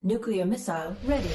Nuclear missile ready.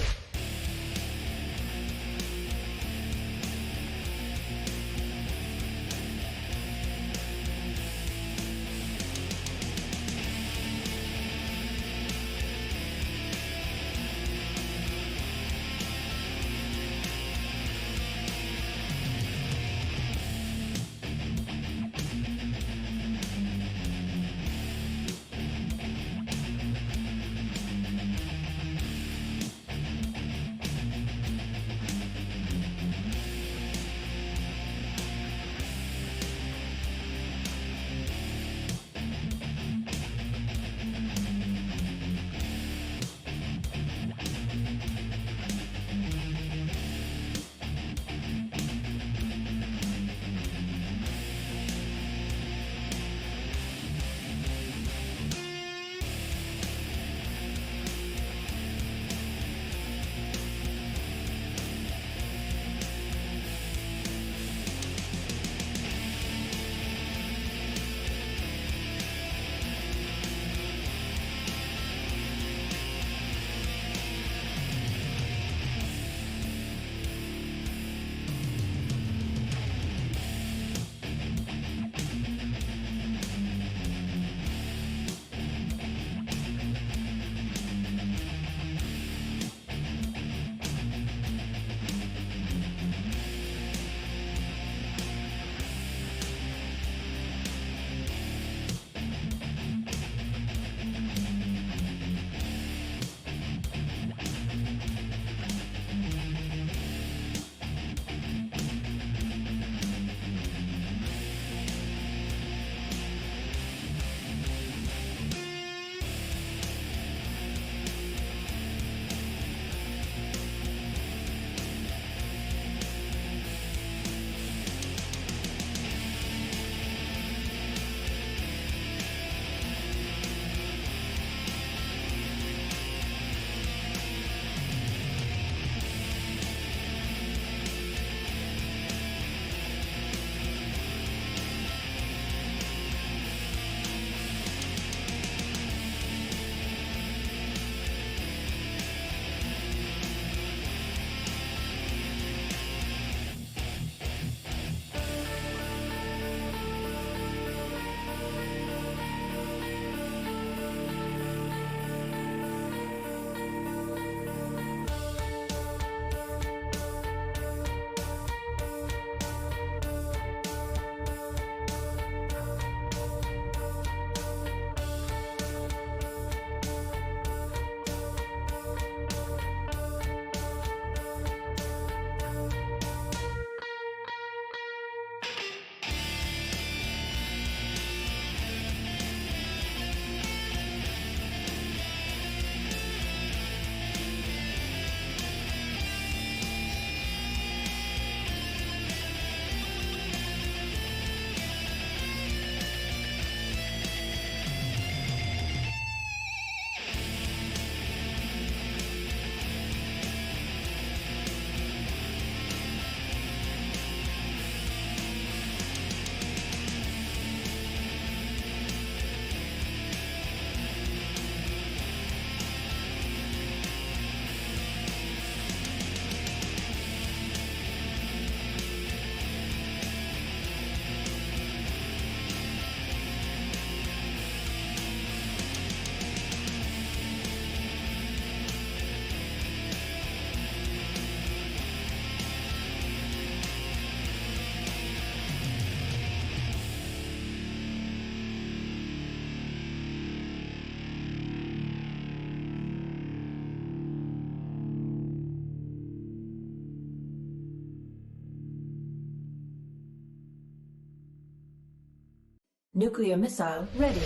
Nuclear missile ready.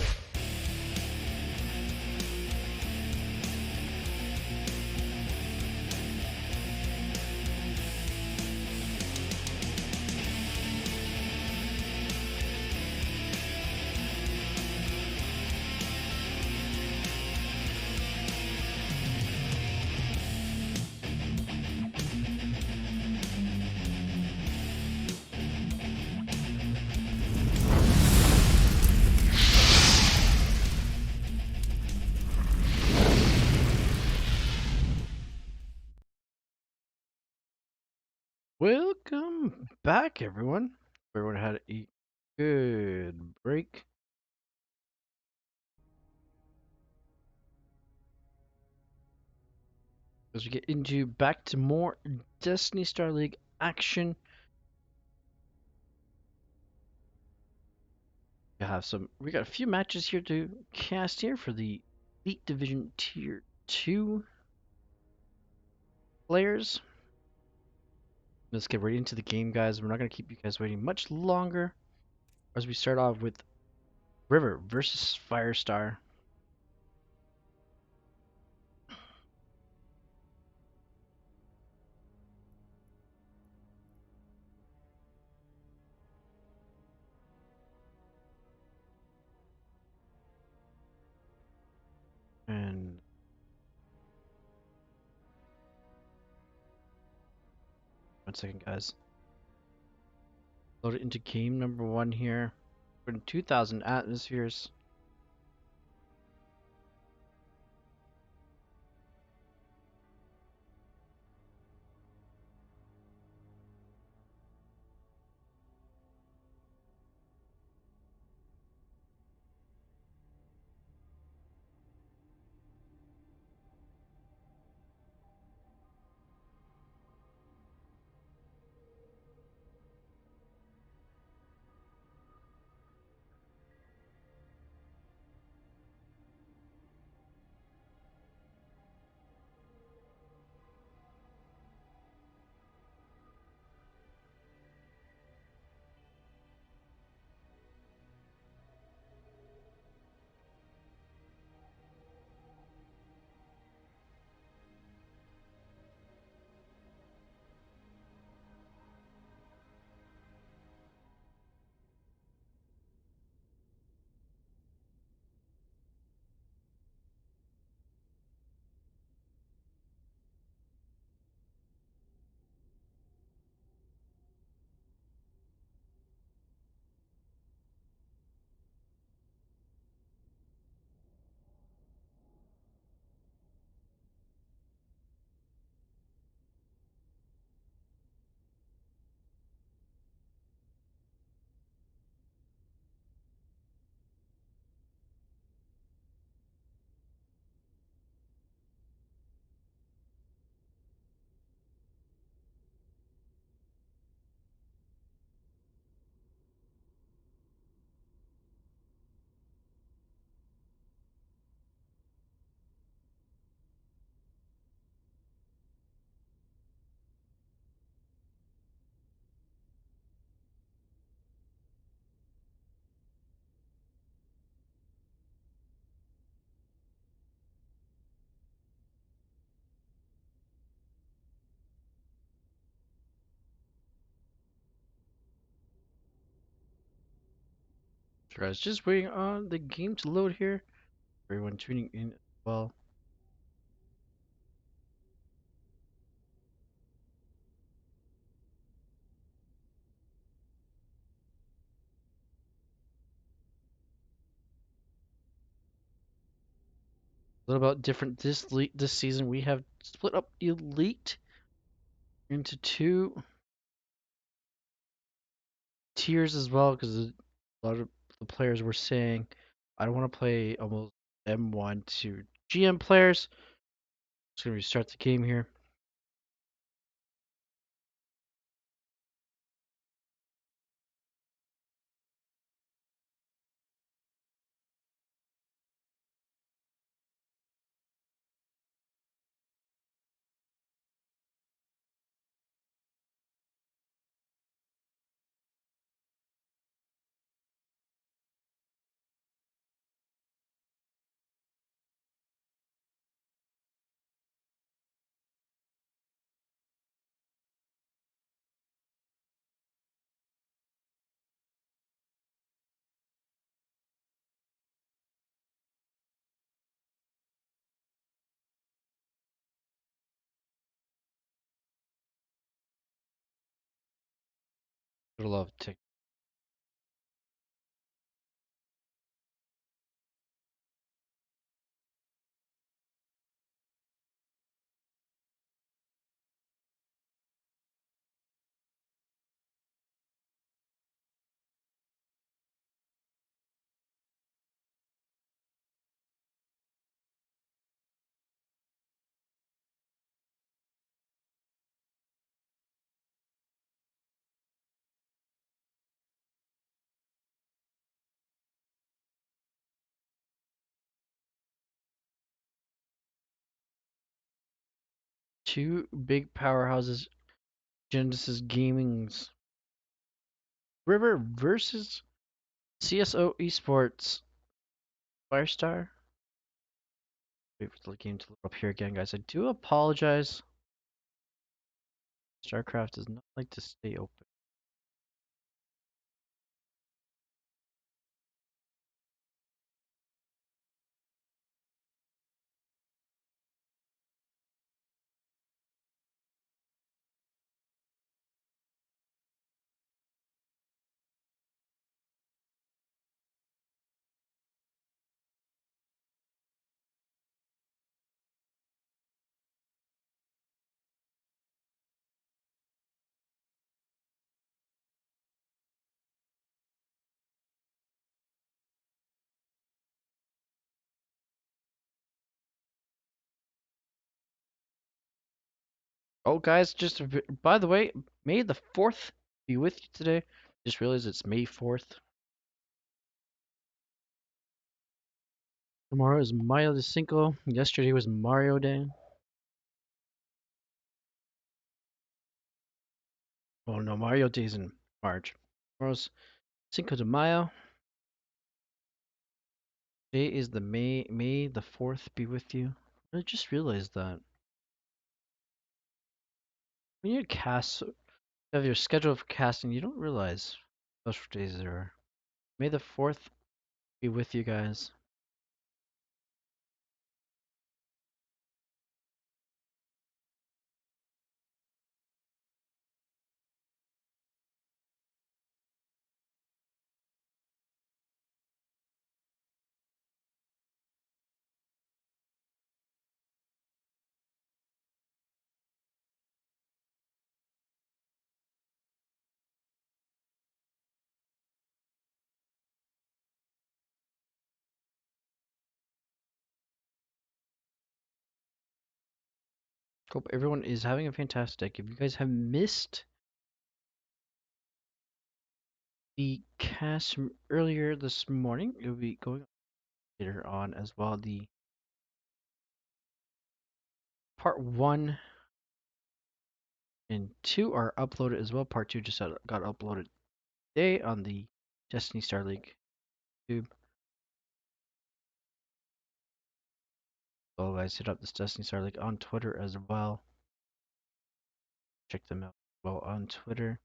Welcome back, everyone. Everyone had a good break. As we get into back to more Destiny Starleague action, we got a few matches here to cast here for the Elite Division Tier 2 players. Let's get right into the game, guys. We're not going to keep you guys waiting much longer as we start off with River versus Firestar. And 1 second, guys. Load it into game number 1 here. We're in 2,000 atmospheres. So guys, just waiting on the game to load here. Everyone tuning in as well. A little about different this season. We have split up Elite into 2 tiers as well because a lot of the players were saying I don't want to play almost M1 to GM players. Just gonna restart the game here. I love tick. Two big powerhouses, Genesis Gaming's River versus CSO Esports Firestar. Wait for the game to load up here again, guys. I do apologize. StarCraft does not like to stay open. Oh, guys, just by the way, May the 4th be with you today. Just realized it's May 4th. Tomorrow is Mayo de Cinco. Yesterday was Mario Day. Oh no, Mario Day's in March. Tomorrow's Cinco de Mayo. Today is the May the 4th be with you. I just realized that. When you cast, have your schedule for casting, you don't realize special days there are. May the 4th be with you guys. Hope everyone is having a fantastic. If you guys have missed the cast from earlier this morning, it will be going later on as well. The part 1 and 2 are uploaded as well. Part 2 just got uploaded today on the Destiny Starleague YouTube. So guys, hit up this Destiny Starleague on Twitter as well. Check them out well on Twitter.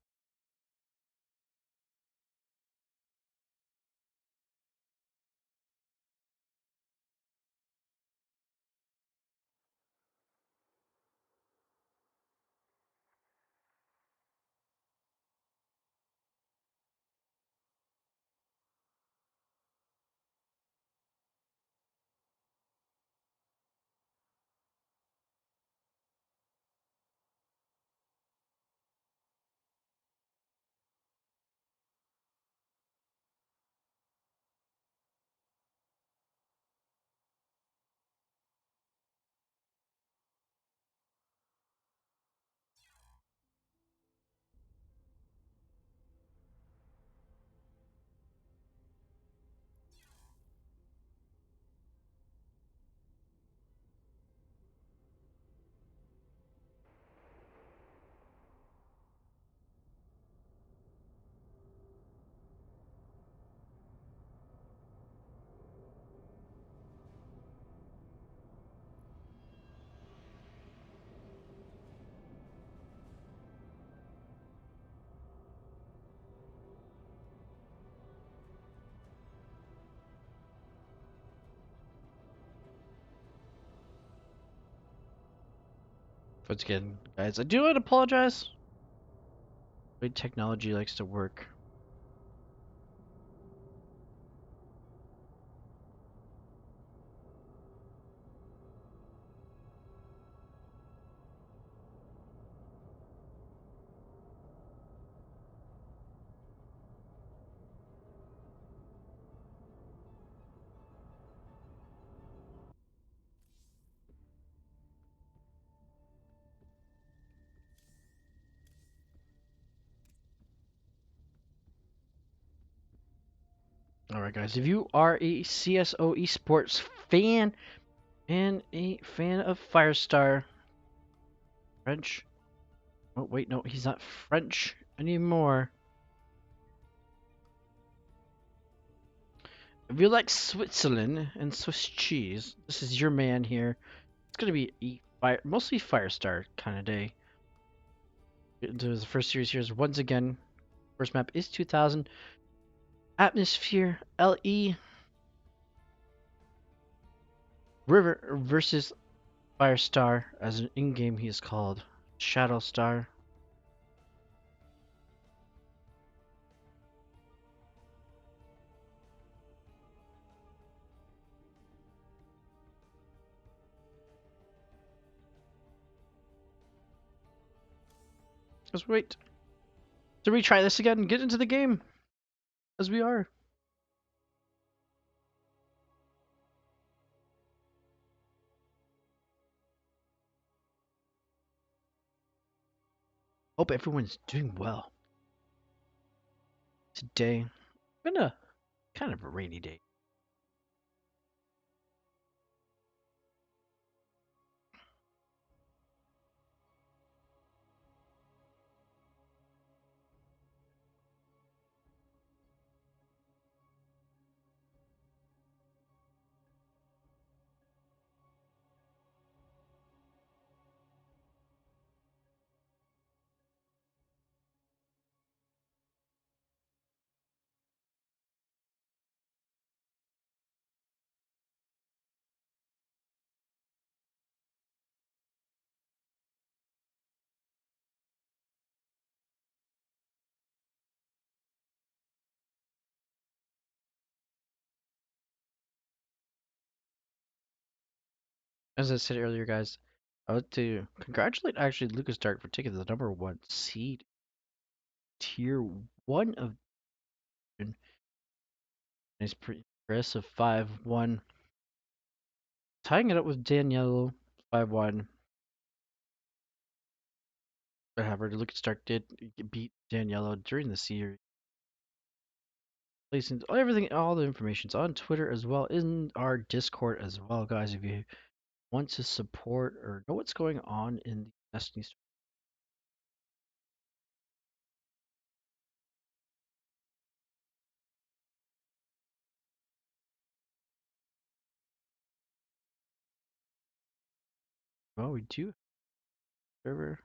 Once again, guys, I do want to apologize. The way technology likes to work. Alright guys, if you are a CSO esports fan and a fan of Firestar, French. Oh, wait, no, he's not French anymore. If you like Switzerland and Swiss cheese, this is your man here. It's gonna be mostly Firestar kind of day. The first series here is once again. First map is 2000. Atmosphere LE. River versus Firestar. As an in-game, he is called Shadow Star. Let's wait to retry this again and get into the game as we are. Hope everyone's doing well. Today, been a kind of a rainy day. As I said earlier, guys, I would like to congratulate actually Lucas Dark for taking the #1 seed, tier 1 of. Nice, pretty impressive 5-1. Tying it up with Danielle 5-1. However, Lucas Dark did beat Daniela during the series. Placing everything, all the information's on Twitter as well, in our Discord as well, guys. If you want to support or know what's going on in the Destiny story. Well, we do have a server.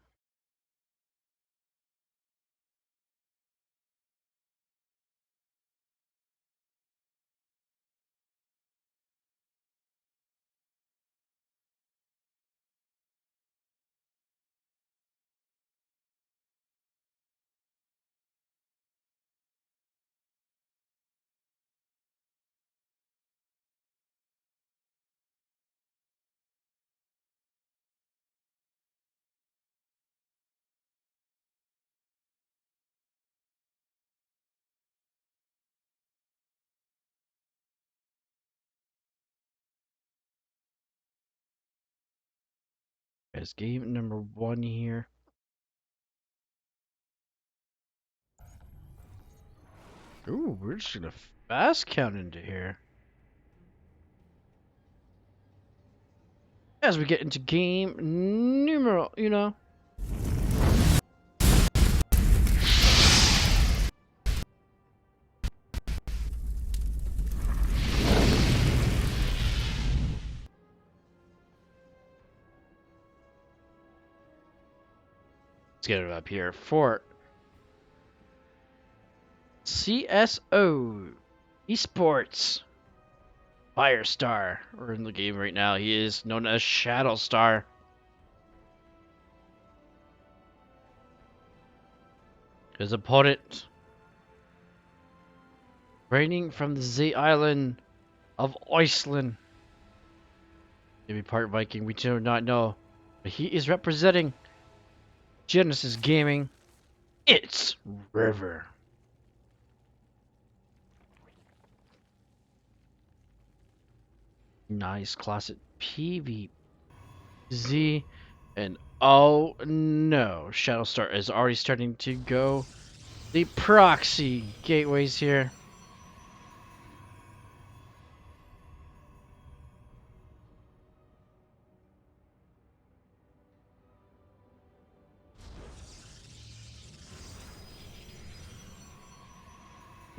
Guys, game #1 here. Ooh, we're just gonna fast count into here. As we get into game numeral, Let's get it up here for CSO Esports Firestar. We're in the game right now. He is known as Shadow Star. His opponent, reigning from the Z Island of Iceland. Maybe part Viking, we do not know. But he is representing Genesis Gaming. It's River. Nice classic PvZ. And oh no, Shadowstar is already starting to go the proxy gateways here.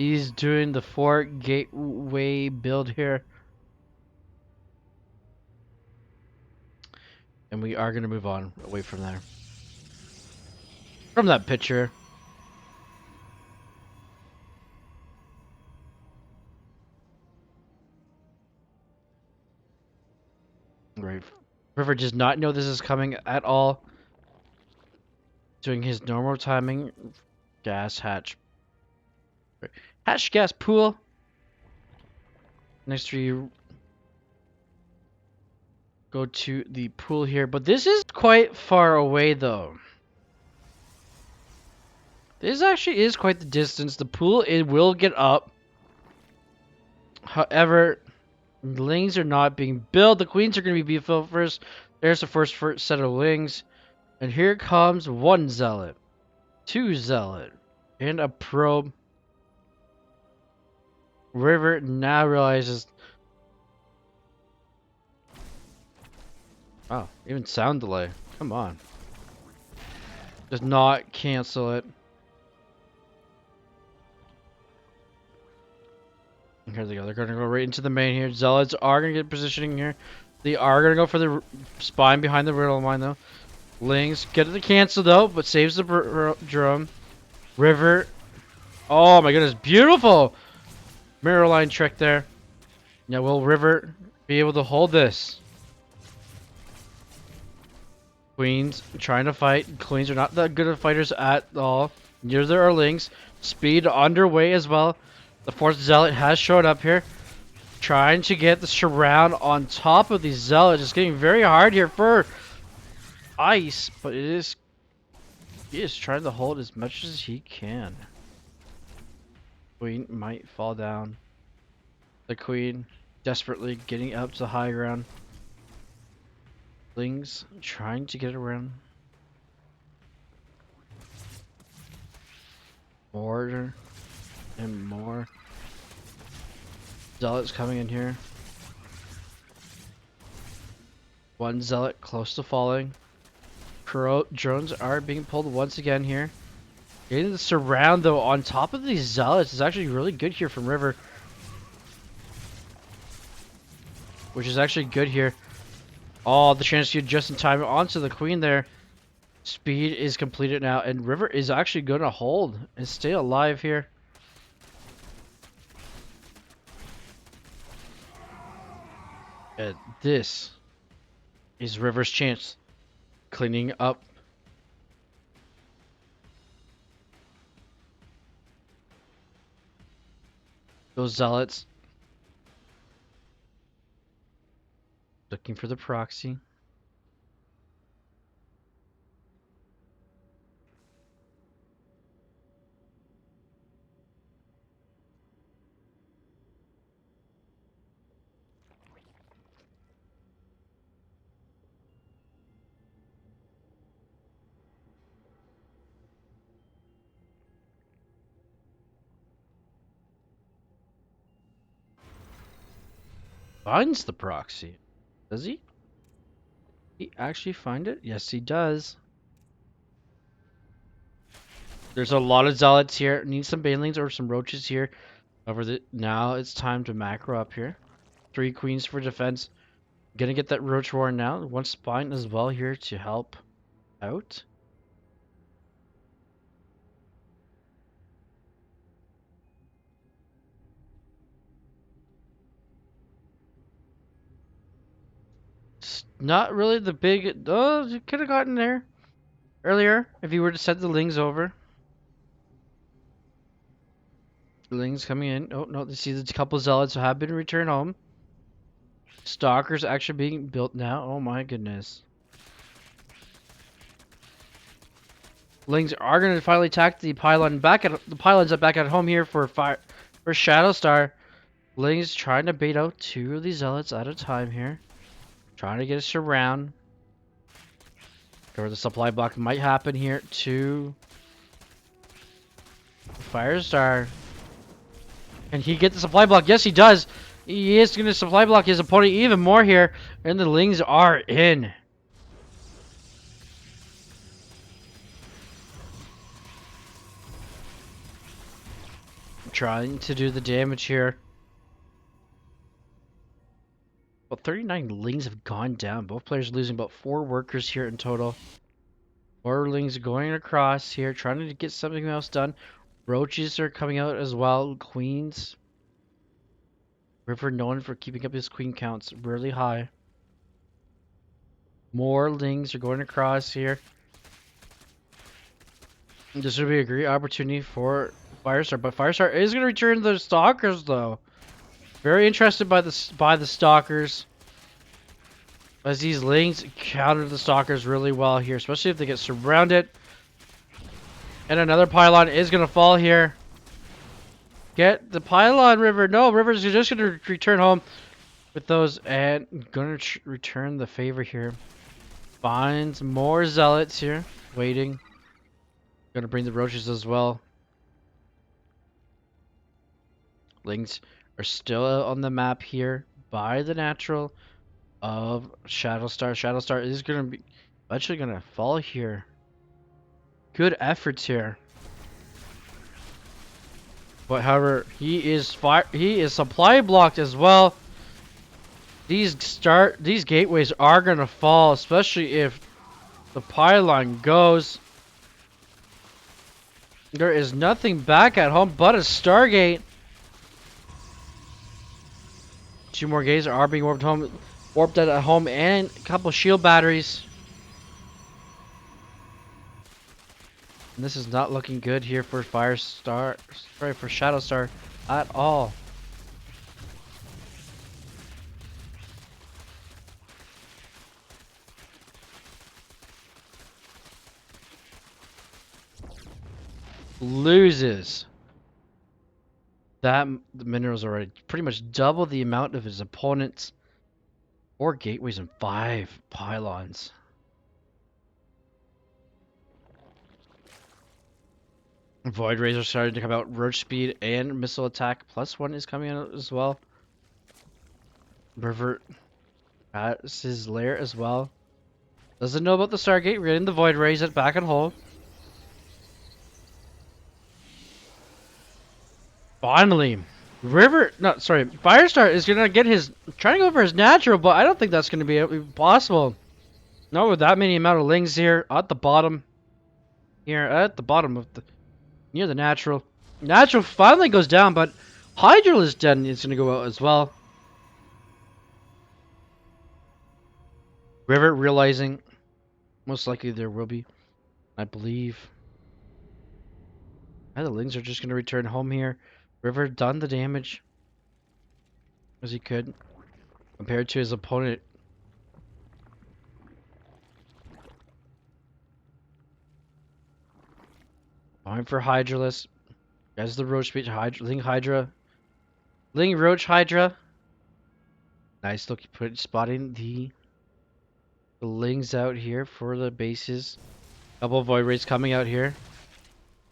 He's doing the 4 gateway build here. And we are going to move on away from there. From that picture. Right. River does not know this is coming at all. Doing his normal timing. Gas hatch. Hatch gas pool. Next to you. Go to the pool here. But this is quite far away though. This actually is quite the distance. The pool, it will get up. However, lings are not being built. The queens are going to be built first. There's the first set of lings. And here comes 1 zealot. 2 zealot. And a probe. River now realizes... Oh, even sound delay. Come on. Does not cancel it. And here they go. They're going to go right into the main here. Zealots are going to get positioning here. They are going to go for the spine behind the riddle mine though. Lings get it to cancel though, but saves the drum. River. Oh my goodness, beautiful mirror line trick there. Now will River be able to hold this? Queens trying to fight. Queens are not that good of fighters at all. Near there are Lings. Speed underway as well. The 4th Zealot has showed up here. Trying to get the surround on top of these Zealots. It's getting very hard here for Ice, but he is trying to hold as much as he can. Queen might fall down. The Queen desperately getting up to the high ground. Lings trying to get around. More and more Zealots coming in here. 1 Zealot close to falling. Drones are being pulled once again here. Getting the surround though on top of these Zealots is actually really good here from River. Which is actually good here. Oh, the chance to get just in time onto the Queen there. Speed is completed now, and River is actually going to hold and stay alive here. And this is River's chance. Cleaning up. Those Zealots. Looking for the proxy. Finds the proxy. Does he? He actually find it? Yes, he does. There's a lot of Zealots here. Need some Banelings or some Roaches here. Now it's time to macro up here. 3 Queens for defense. Gonna get that Roach War now. 1 Spine as well here to help out. It's not really the big... Oh, you could have gotten there earlier if you were to send the Lings over. Lings coming in. Oh, no, they see the couple Zealots have been returned home. Stalkers actually being built now. Oh my goodness. Lings are going to finally attack the pylon the pylons are back at home here for Shadow Star. Lings trying to bait out 2 of these Zealots at a time here. Trying to get a surround. Or the supply block might happen here to Firestar. Can he get the supply block? Yes, he does. He is going to supply block his opponent even more here. And the Lings are in. Trying to do the damage here. About 39 lings have gone down. Both players losing about 4 workers here in total. 4 lings going across here, trying to get something else done. Roaches are coming out as well. Queens. River known for keeping up his queen counts really high. More lings are going across here. This would be a great opportunity for Firestar, but Firestar is going to return the Stalkers though. Very interested by the Stalkers, as these lings counter the Stalkers really well here, especially if they get surrounded. And another pylon is going to fall here. Get the pylon, River. No, River's just going to return home with those, and going to return the favor here. Finds more zealots here, waiting. Gonna bring the roaches as well. Lings are still on the map here by the natural of Shadowstar. Shadowstar is gonna be eventually gonna fall here. Good efforts here. But however, he is supply blocked as well. These gateways are gonna fall, especially if the pylon goes. There is nothing back at home but a Stargate. 2 more gates are being warped at home, and a couple shield batteries. And this is not looking good here for for Shadowstar at all. Loses. The minerals already pretty much double the amount of his opponents. 4 gateways and 5 pylons. Void Rays are starting to come out. Roach speed and missile attack +1 is coming out as well. River has his lair as well. Doesn't know about the Stargate. We're getting the Void Rays at back and hold. Finally, Firestar is gonna get trying to go for his natural, but I don't think that's gonna be possible. Not with that many amount of lings here at the bottom. Here at the bottom of near the natural. Natural finally goes down, but Hydral is dead and it's gonna go out as well. River realizing most likely there will be, I believe. And the lings are just gonna return home here. River done the damage as he could compared to his opponent. Going for Hydraless. As the Roach speech, Ling Roach Hydra. Nice look, spotting the Lings out here for the bases. Couple of Void Rays coming out here.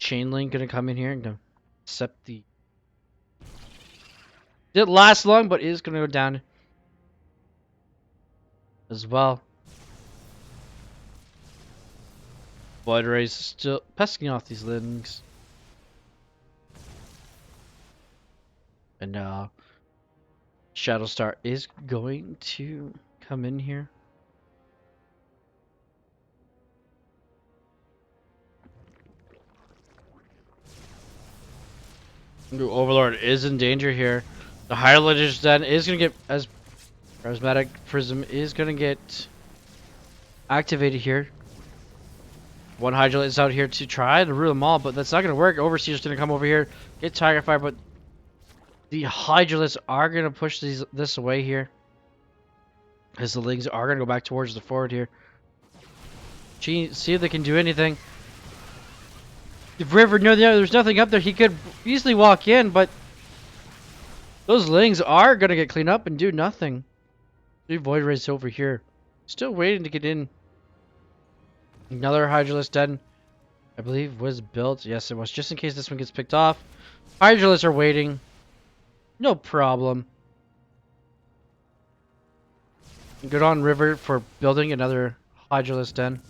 Chain Link gonna come in here and accept the. Didn't last long, but is gonna go down as well. Void Rays still pesking off these Lings. And Shadowstar is going to come in here. Ooh, Overlord is in danger here. The higher lineage then is going to get, as Charismatic Prism is going to get activated here. One Hydra is out here to try to rule them all, but that's not going to work. Overseer's going to come over here, get Tiger Fire, but the Hydralists are going to push this away here. As the Lings are going to go back towards the forward here. See if they can do anything. If River knew there's nothing up there, he could easily walk in, but those Lings are going to get cleaned up and do nothing. 3 Void Rays over here. Still waiting to get in. Another Hydralist den, I believe, was built. Yes, it was. Just in case this one gets picked off. Hydralists are waiting. No problem. Good on River for building another Hydralist den.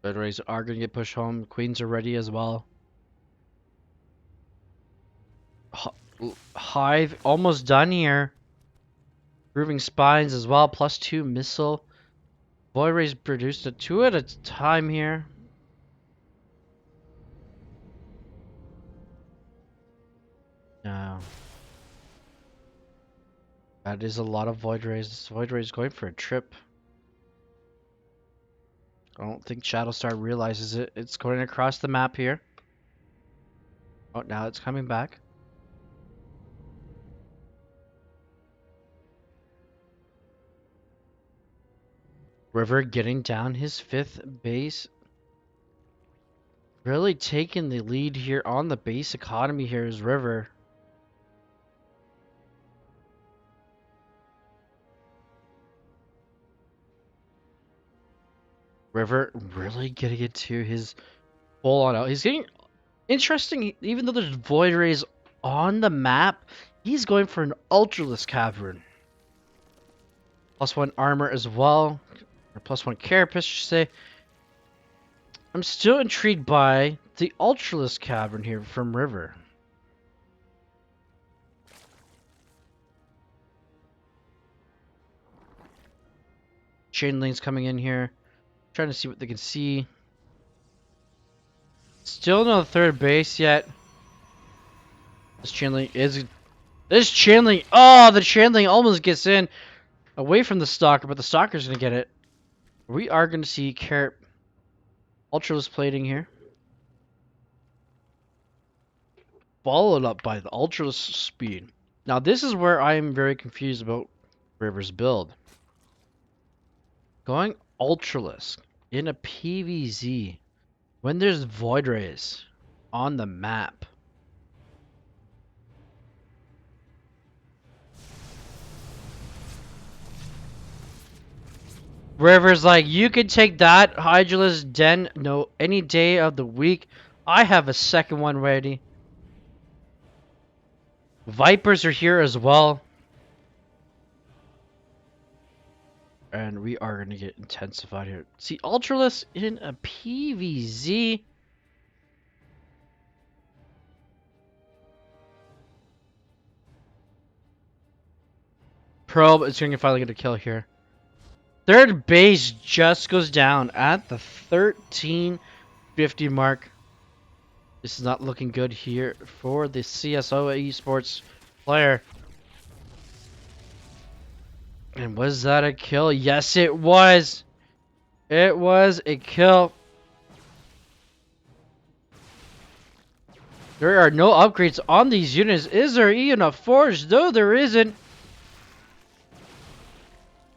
Red Rays are going to get pushed home. Queens are ready as well. Hive almost done here. Proving spines as well. +2 missile. Void Rays produced a 2 at a time here. No. That is a lot of Void Rays. This Void Ray is going for a trip. I don't think Shadowstar realizes it. It's going across the map here. Oh, now it's coming back. River getting down his 5th base. Really taking the lead here on the base economy here is River. River really getting into his full on out. He's getting interesting, even though there's Void Rays on the map, he's going for an Ultralisk Cavern. +1 armor as well. Or +1 carapace, I should say. I'm still intrigued by the Ultralisk Cavern here from River. Chainlink's coming in here. Trying to see what they can see. Still no 3rd base yet. This Chainlink is... This Chainlink... Oh, the Chainlink almost gets in. Away from the Stalker, but the Stalker's going to get it. We are going to see Carrot Ultralisk plating here. Followed up by the Ultralisk speed. Now this is where I am very confused about River's build. Going Ultralisk in a PvZ when there's Void Rays on the map. River's like, you can take that Hydralisk Den no any day of the week. I have a second one ready. Vipers are here as well. And we are going to get intensified here. See, Ultralisk in a PvZ. Probe is going to finally get a kill here. 3rd base just goes down at the 1350 mark. This is not looking good here for the CSO esports player. And was that a kill? Yes, it was. It was a kill. There are no upgrades on these units. Is there even a forge? No, there isn't.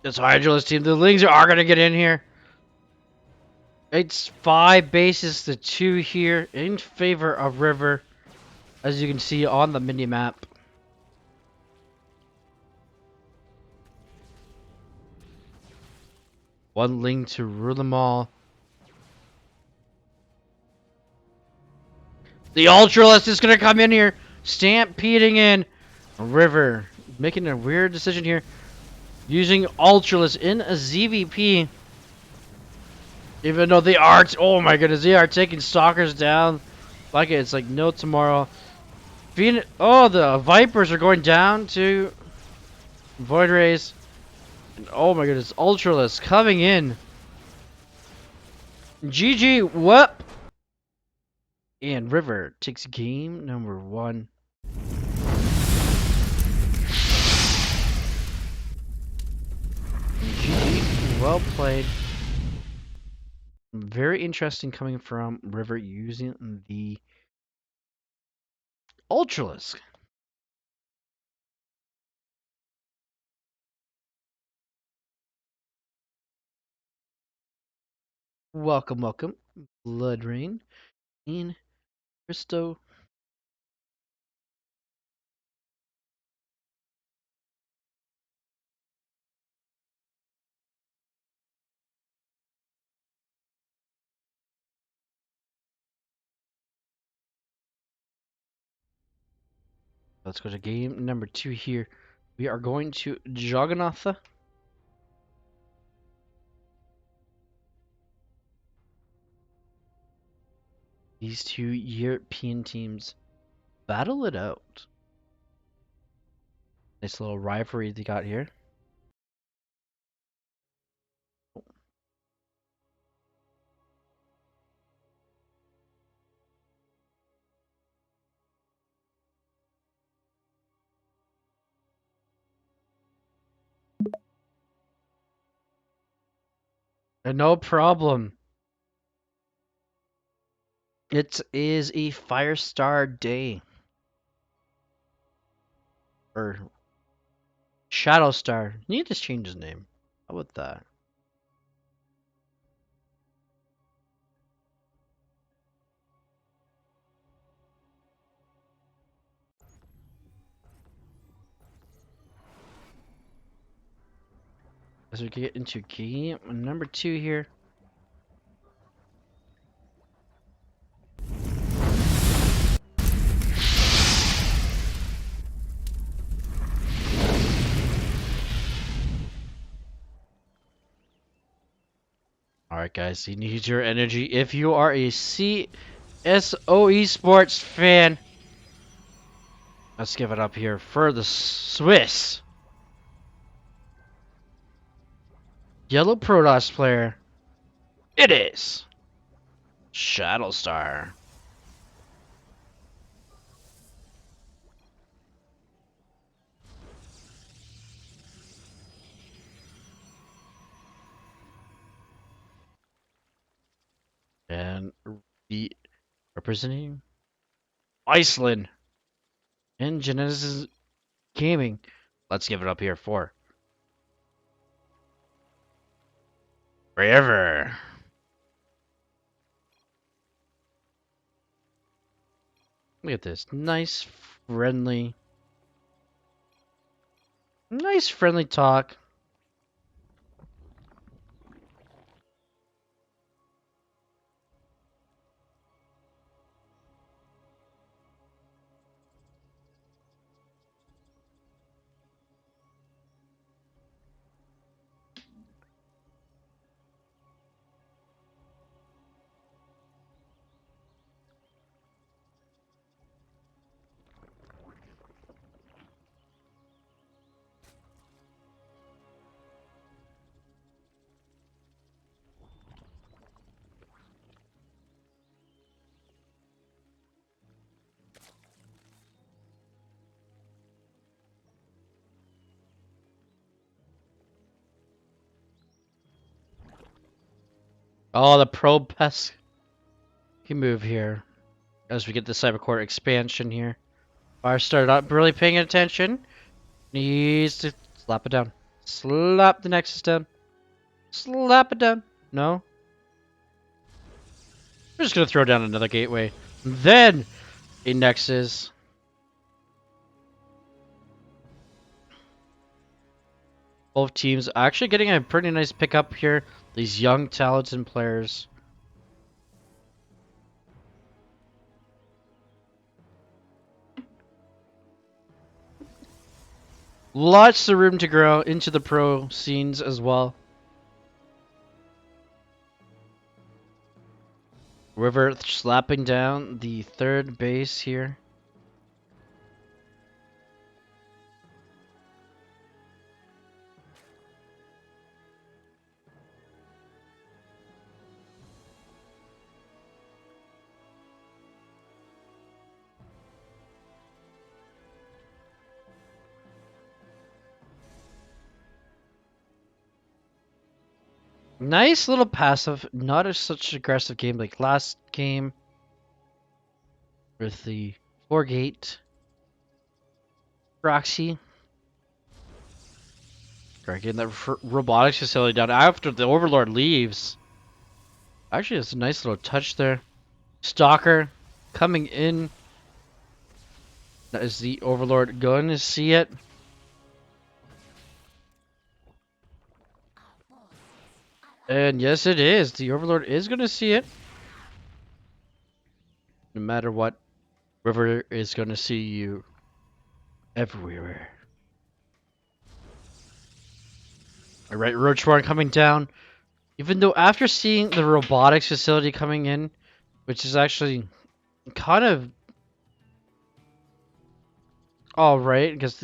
This Hydralisk team, the Lings are going to get in here. It's 5 bases to 2 here in favor of River, as you can see on the mini map. One Ling to rule them all. The Ultralisk is going to come in here, stampeding in. River making a weird decision here, using Ultralisk in a ZVP. Even though they are, oh my goodness, they are taking Stalkers down like it's like no tomorrow. Oh, the Vipers are going down to Void Rays. And oh my goodness, Ultralisk coming in. GG, whoop. And River takes game number 1. GG, well played. Very interesting coming from River using the Ultralisk. Welcome, welcome, Blood Rain and Christo. Let's go to game number 2 here. We are going to Jagannatha. These two European teams battle it out. Nice little rivalry they got here. And no problem. It is a Firestar day. Or Shadowstar. Need to change his name. How about that? As we get into game number 2 here. Alright guys, you need your energy. If you are a CSO Esports fan, let's give it up here for the Swiss Yellow Protoss player. It is Shadowstar. And the representing Iceland and Genesis Gaming. Let's give it up here for River. Look at this. Nice friendly talk. Oh, the probe pesky move here. As we get the Cybercore expansion here. Firestar not really paying attention. Needs to slap it down. Slap the Nexus down. Slap it down. No. We're just gonna throw down another gateway. Then a Nexus. Both teams actually getting a pretty nice pickup here. These young, talented players. Lots of room to grow into the pro scenes as well. River slapping down the third base here. Nice little passive, not as such aggressive game like last game with the 4-gate proxy. Getting that robotics facility down after the Overlord leaves. Actually, it's a nice little touch there. Stalker coming in. That is the Overlord going to see it. And yes, it is. The Overlord is going to see it. No matter what, River is going to see you everywhere. Alright, Roach Warren coming down. Even though after seeing the robotics facility coming in, which is actually kind of all right because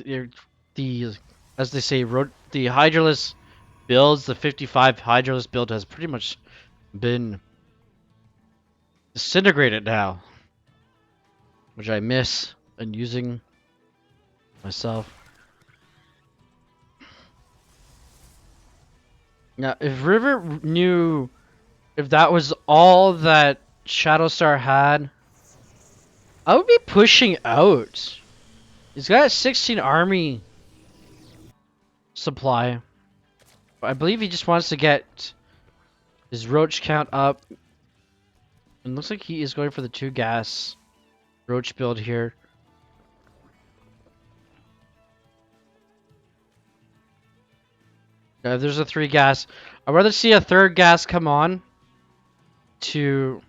the as they say, the Hydralisk builds, the 55 Hydralisk build has pretty much been disintegrated now, which I miss and using myself. Now, if River knew if that was all that Shadowstar had, I would be pushing out. He's got 16 army supply. I believe he just wants to get his roach count up. And looks like he is going for the 2 gas roach build here. There's a 3 gas. I'd rather see a 3rd gas come on to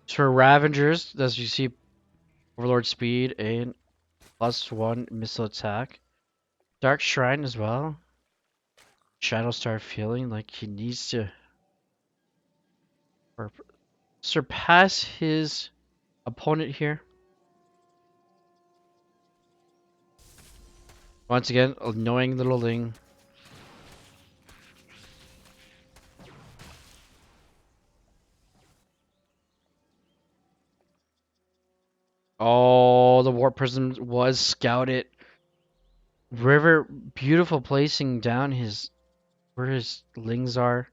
Ravengers, as you see Overlord speed and +1 missile attack. Dark Shrine as well. Shadowstar feeling like he needs to surpass his opponent here. Once again, annoying little Ling. Oh, the Warp Prism was scouted. River, beautiful placing down where his Lings are.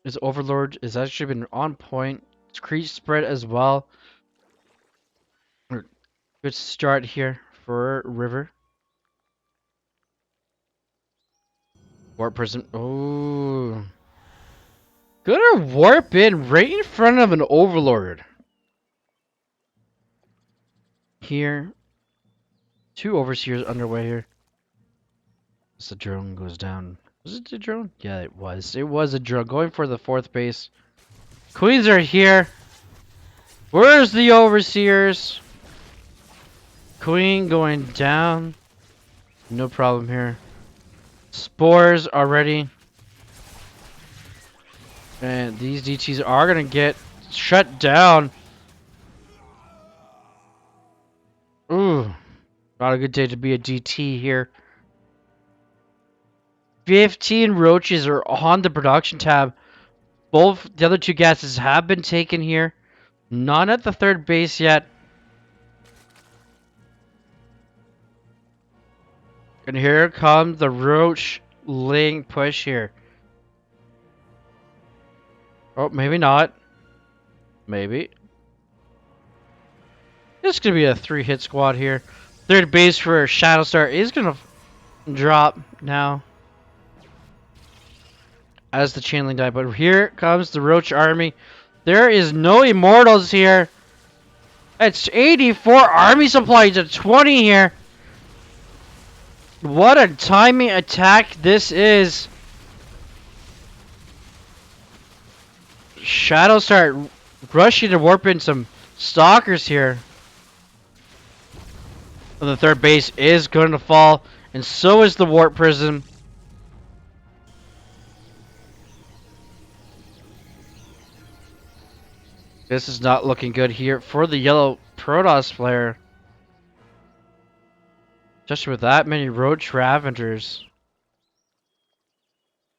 His Overlord has actually been on point. His crease spread as well. Good start here for River. Warp Prism. Oh. Gonna warp in right in front of an Overlord. Here. 2 Overseers underway here. As the drone goes down. Was it the drone? Yeah, it was. It was a drone. Going for the 4th base. Queens are here. Where's the Overseers? Queen going down. No problem here. Spores are ready. And these DTs are going to get shut down. Ooh. Not a good day to be a DT here. 15 roaches are on the production tab. Both the other 2 gases have been taken here. None at the 3rd base yet. And here comes the Roach Ling push here. Oh, maybe not. Maybe. This is going to be a 3-hit squad here. 3rd base for Shadowstar is going to drop now. As the Channeling die. But here comes the Roach army. There is no Immortals here. It's 84 army supply to 20 here. What a timing attack this is. Shadowstar rushing to warp in some stalkers here. The 3rd base is going to fall, and so is the Warp Prism. This is not looking good here for the yellow Protoss player. Just with that many Roach Ravengers.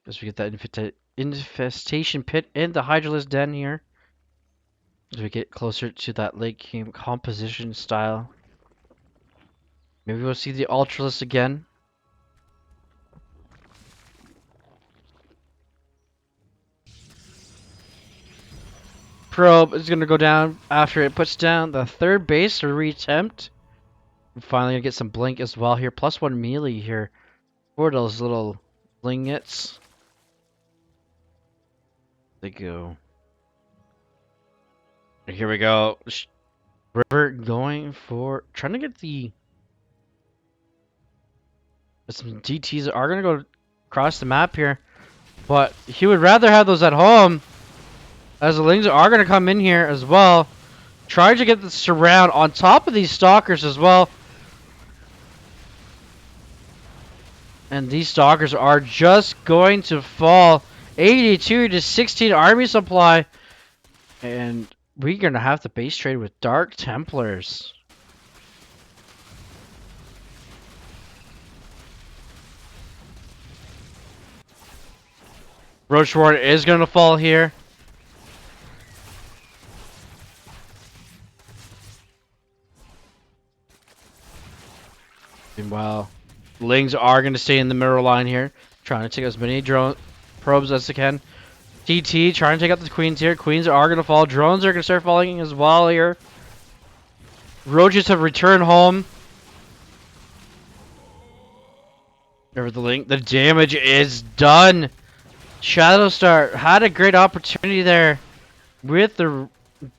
As we get that infestation pit in the Hydralisk Den here. As we get closer to that late game composition style. Maybe we'll see the Ultralisk again. Probe is going to go down after it puts down the 3rd base to reattempt. We're finally going to get some blink as well here. +1 melee here for those little blingets. They go. And here we go. River going for trying to get some DTs are going to go across the map here, but he would rather have those at home, as the Lings are going to come in here as well, trying to get the surround on top of these stalkers as well. And these stalkers are just going to fall 82 to 16 army supply. And we're going to have to base trade with Dark Templars. Roach Warren is going to fall here. Meanwhile, Lings are going to stay in the middle line here, trying to take as many drone probes as they can. TT trying to take out the queens here. Queens are going to fall. Drones are going to start falling as well here. Roaches have returned home. Over the link. The damage is done. Shadowstar had a great opportunity there with the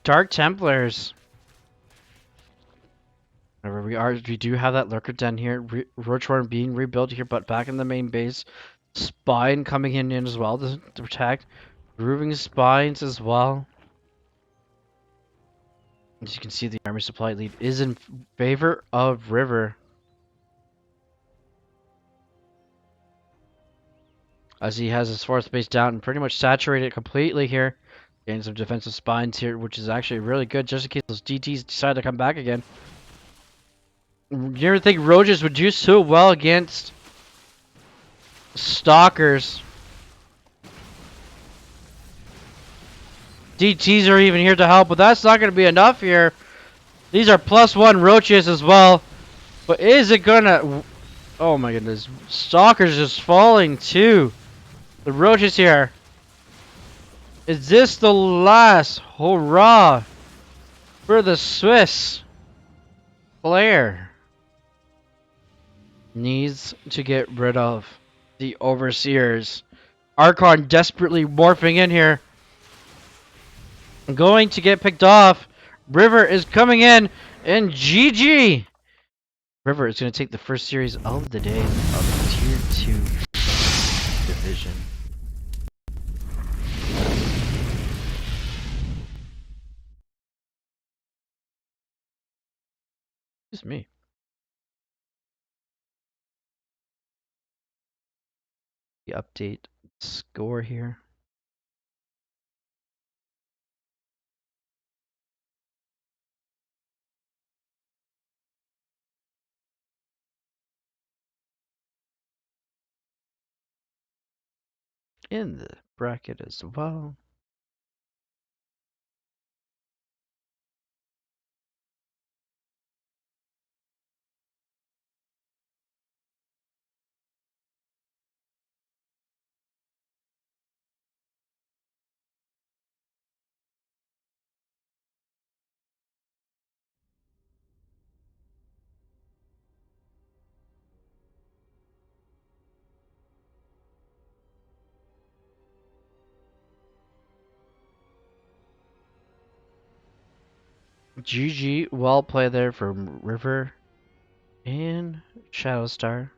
Dark Templars. However, we do have that lurker den here. Roachhorn being rebuilt here, but back in the main base. Spine coming in as well to protect. Roving spines as well. As you can see, the army supply lead is in favor of River. As he has his force base down and pretty much saturated completely here. Getting some defensive spines here, which is actually really good, just in case those DTs decide to come back again. You never think Roaches would do so well against Stalkers. DTs are even here to help, but that's not going to be enough here. These are +1 Roaches as well. But is it gonna... Oh my goodness. Stalkers just falling too. The Roaches here. Is this the last hurrah for the Swiss player? Needs to get rid of the Overseers. Archon desperately morphing in here. Going to get picked off. River is coming in. And GG! River is going to take the first series of the day of Tier 2 division. Excuse me. The update score here. In the bracket as well. GG, well played there from River and Shadowstar.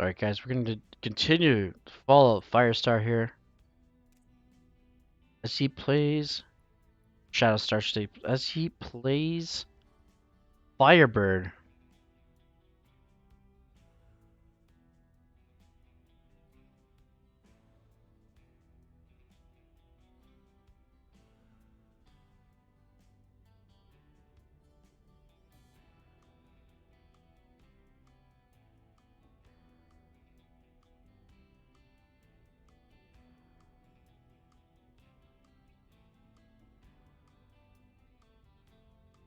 Alright guys, we're going to continue to follow Firestar here. As he plays Shadowstar State, as he plays Firebird.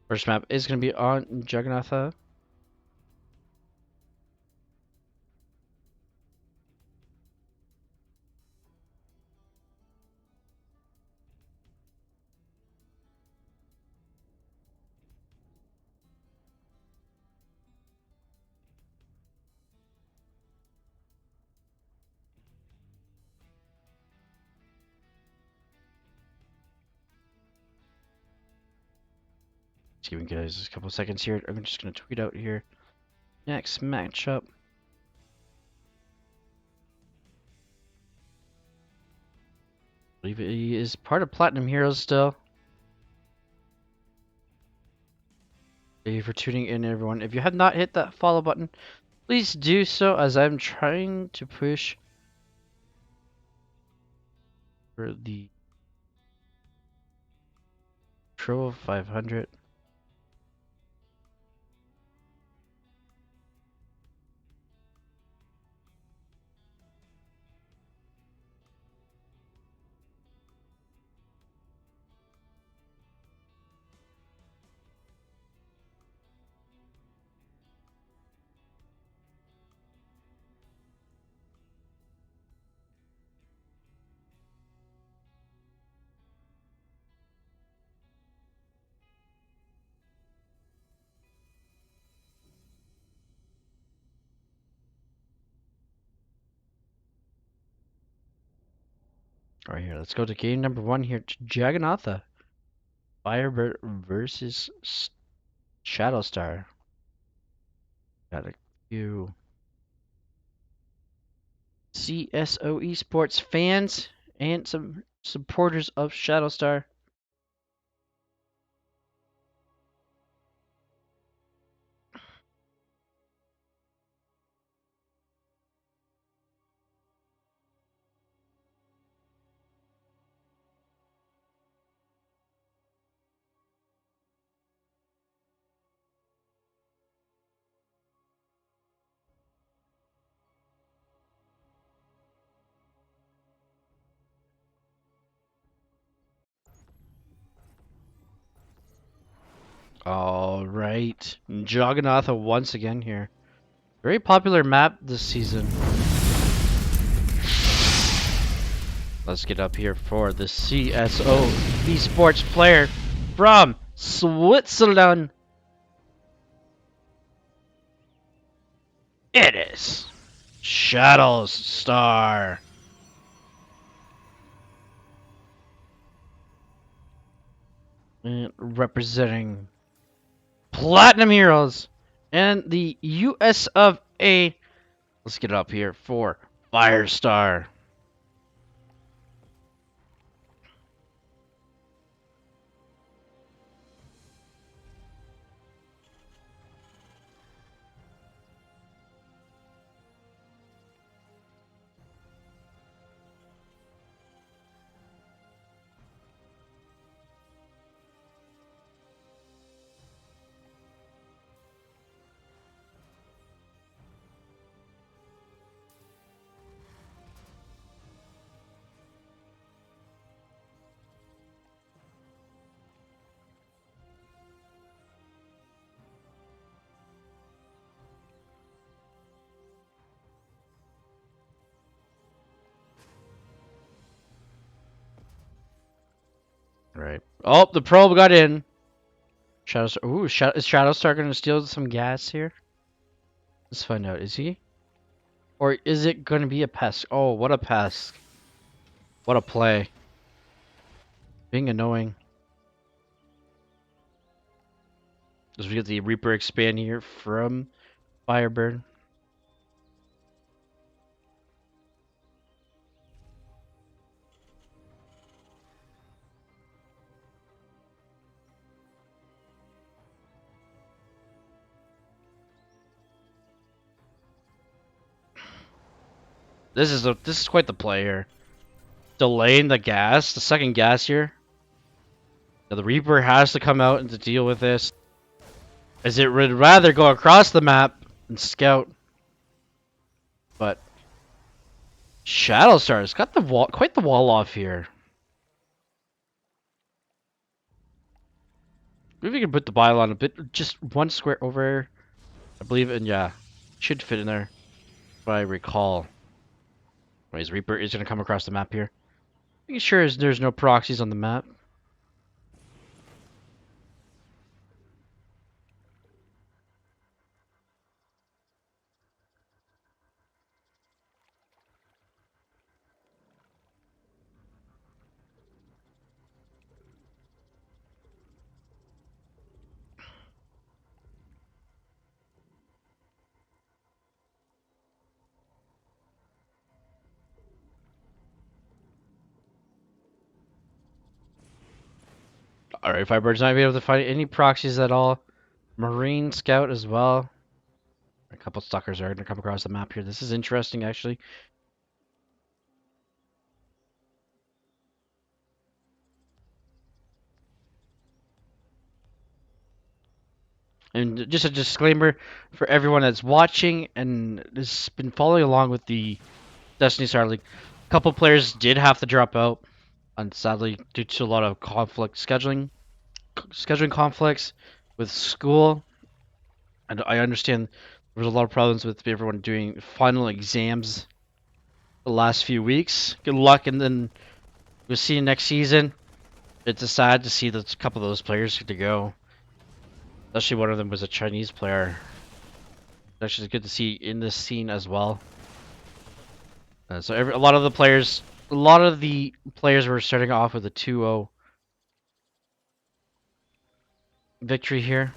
First map is going to be on Juggernautha. give you guys a couple seconds here. I'm just gonna tweet out here. Next matchup. I believe he is part of Platinum Heroes still. Thank you for tuning in, everyone. If you have not hit that follow button, please do so, as I'm trying to push for the Pro 500. All right, here, let's go to game number 1 here. Jagannatha. Firebird versus Shadowstar. Got a few CSO esports fans and some supporters of Shadowstar. All right, Jagannatha once again here. Very popular map this season. Let's get up here for the CSO esports player from Switzerland. It is Shadowstar. And representing Platinum Heroes and the US of A. Let's get up here for Firestar. Right. Oh, the probe got in. Shadowstar. Ooh, is Shadowstar going to steal some gas here? Let's find out. Is he? Or is it going to be a pest? Oh, what a pest. What a play. Being annoying. As we get the Reaper expand here from Firebird. This is quite the play here. Delaying the gas, the second gas here. Now the Reaper has to come out and to deal with this, as it would rather go across the map and scout. But Shadowstar's got the wall, quite the wall off here. Maybe we can put the pylon a bit, just one square over, I believe, and yeah, should fit in there, if I recall. Anyways, Reaper is going to come across the map here. Making sure there's no proxies on the map. Alright, Firebird's not be able to find any proxies at all. Marine Scout as well. A couple stalkers are going to come across the map here. This is interesting, actually. And just a disclaimer for everyone that's watching and has been following along with the Destiny Starleague. A couple players did have to drop out, and sadly, due to a lot of scheduling conflicts with school. And I understand there was a lot of problems with everyone doing final exams the last few weeks. Good luck, and then we'll see you next season. It's sad to see that a couple of those players get to go. Especially one of them was a Chinese player. It's actually good to see in this scene as well. A lot of the players were starting off with a 2-0 victory here.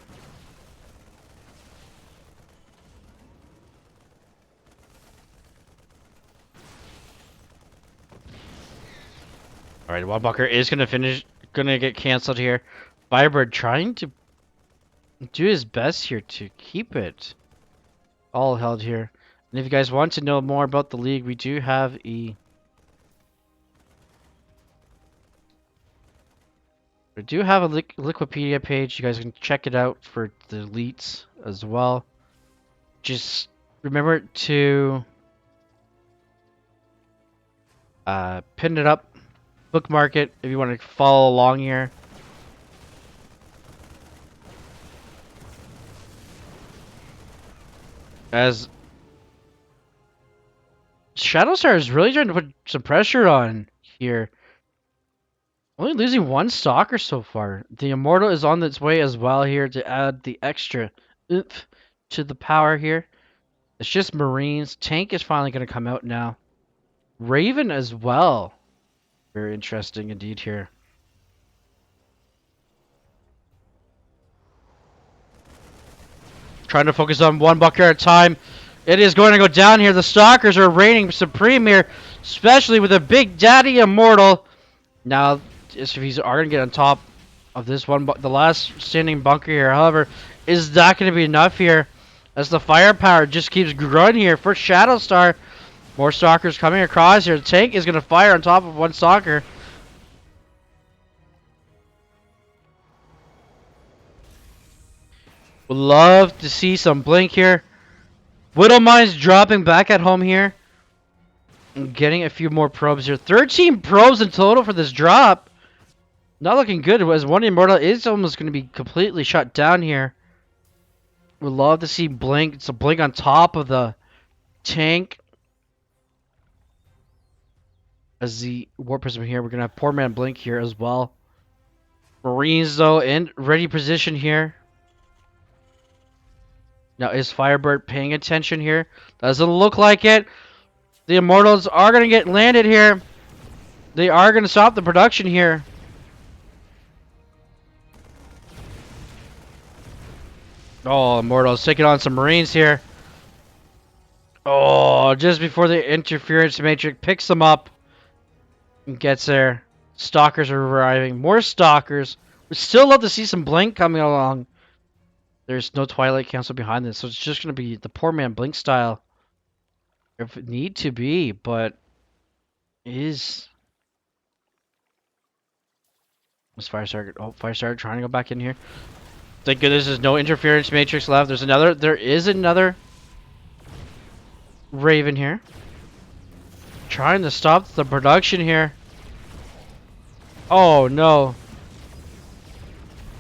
All right, Wildbucker is gonna get canceled here. Firebird trying to do his best here to keep it all held here. And if you guys want to know more about the league, we do have a Wikipedia page. You guys can check it out for the elites as well. Just remember to pin it up, bookmark it if you want to follow along here. As Shadowstar is really trying to put some pressure on here. Only losing one stalker so far. The Immortal is on its way as well here to add the extra oomph to the power here. It's just Marines. Tank is finally going to come out now. Raven as well. Very interesting indeed here. Trying to focus on one bucker at a time. It is going to go down here. The Stalkers are reigning supreme here, especially with a Big Daddy Immortal. Now, SVs are going to get on top of this one, but the last standing bunker here. However, is that going to be enough here? As the firepower just keeps growing here for Shadowstar. More Stalkers coming across here. The tank is going to fire on top of one Stalker. Would love to see some blink here. Widowmine's dropping back at home here. And getting a few more probes here. 13 probes in total for this drop. Not looking good, as one Immortal is almost going to be completely shut down here. Would love to see blink. It's a blink on top of the tank. As the War Prism here, we're going to have Poor Man Blink here as well. Marines, though, in ready position here. Now, is Firebird paying attention here? Doesn't look like it. The Immortals are going to get landed here. They are going to stop the production here. Oh, Immortals taking on some Marines here. Oh, just before the interference matrix picks them up and gets there. Stalkers are arriving. More Stalkers. We still love to see some Blink coming along. There's no Twilight Council behind this, so it's just going to be the Poor Man Blink style. If it need to be, but is Firestar? Oh, Firestar trying to go back in here. Thank goodness there's no interference matrix left. There is another Raven here. Trying to stop the production here. Oh no.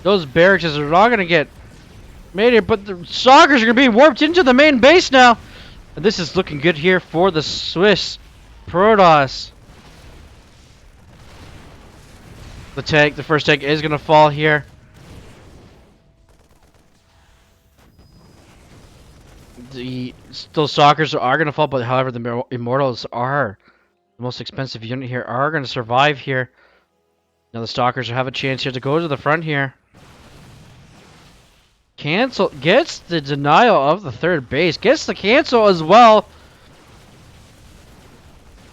Those barracks are not going to get made here, but the Stalkers are going to be warped into the main base now. And this is looking good here for the Swiss Protoss. The first tank is going to fall here. Those Stalkers are going to fall, but however, the Immortals are the most expensive unit here, are going to survive here. Now the Stalkers have a chance here to go to the front here. Cancel, gets the denial of the third base, gets the cancel as well.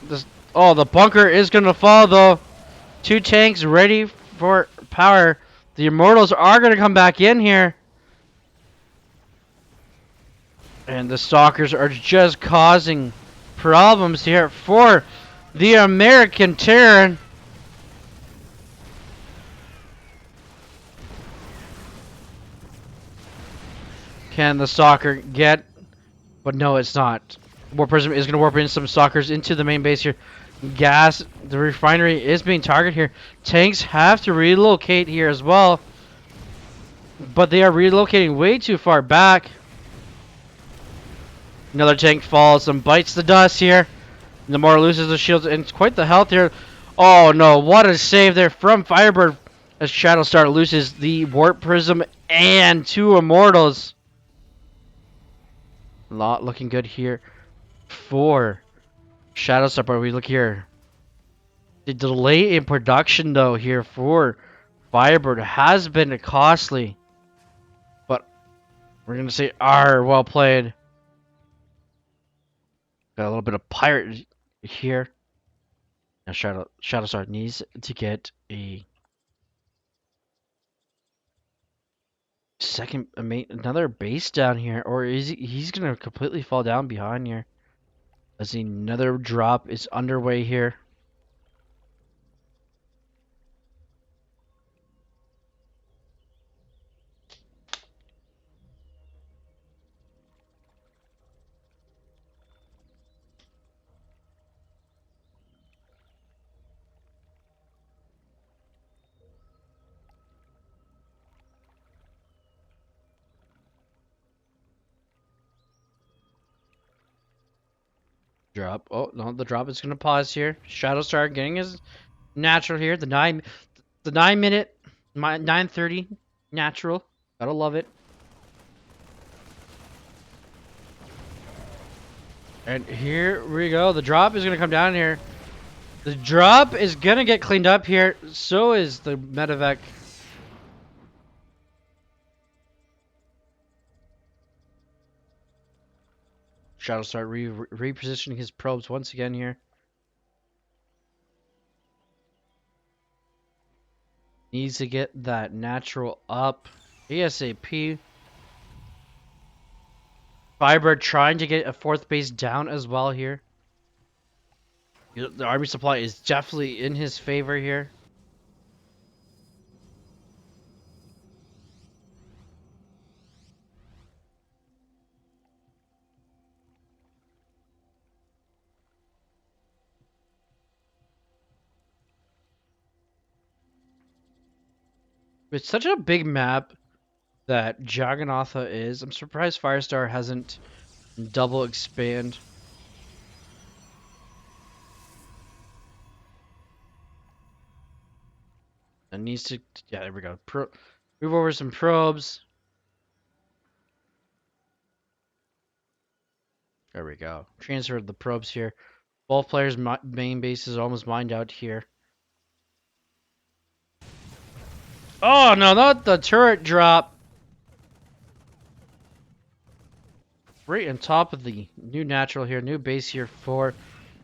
The bunker is going to fall though. Two tanks ready for power. The Immortals are going to come back in here. And the Stalkers are just causing problems here for the American Terran. Can the Stalker get... But no, it's not. Warp Prism is going to warp in some Stalkers into the main base here. Gas, the refinery is being targeted here. Tanks have to relocate here as well. But they are relocating way too far back. Another tank falls and bites the dust here. Namor loses the shields and quite the health here. Oh no, what a save there from Firebird as Shadowstar loses the Warp Prism and 2 Immortals. Lot looking good here for Shadowstar, but we look here. The delay in production though here for Firebird has been costly. But we're gonna say well played. Got a little bit of pirate here. Now Shadowstar needs to get a second another base down here, or is he's gonna completely fall down behind here as another drop is underway here. Drop. Oh no, the drop is gonna pause here. Shadowstar getting his natural here. The 9 minute, 9:30 natural. Gotta love it. And here we go. The drop is gonna come down here. The drop is gonna get cleaned up here. So is the medevac. Shadowstar repositioning his probes once again here. Needs to get that natural up ASAP. Firebird trying to get a 4th base down as well here. The army supply is definitely in his favor here. It's such a big map that Jaganatha is. I'm surprised Firestar hasn't double expand. And needs to, yeah, there we go. Move over some probes. There we go. Transfer the probes here. Both players' main base is almost mined out here. Oh no, not the turret drop. Right on top of the new natural here, new base here for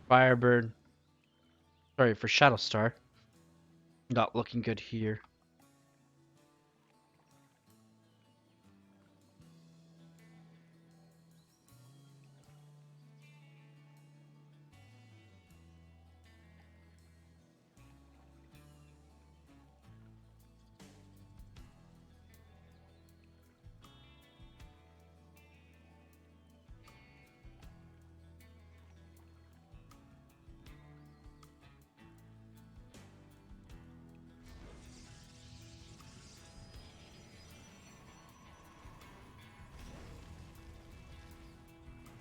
Firebird. Sorry, for Shadowstar. Not looking good here.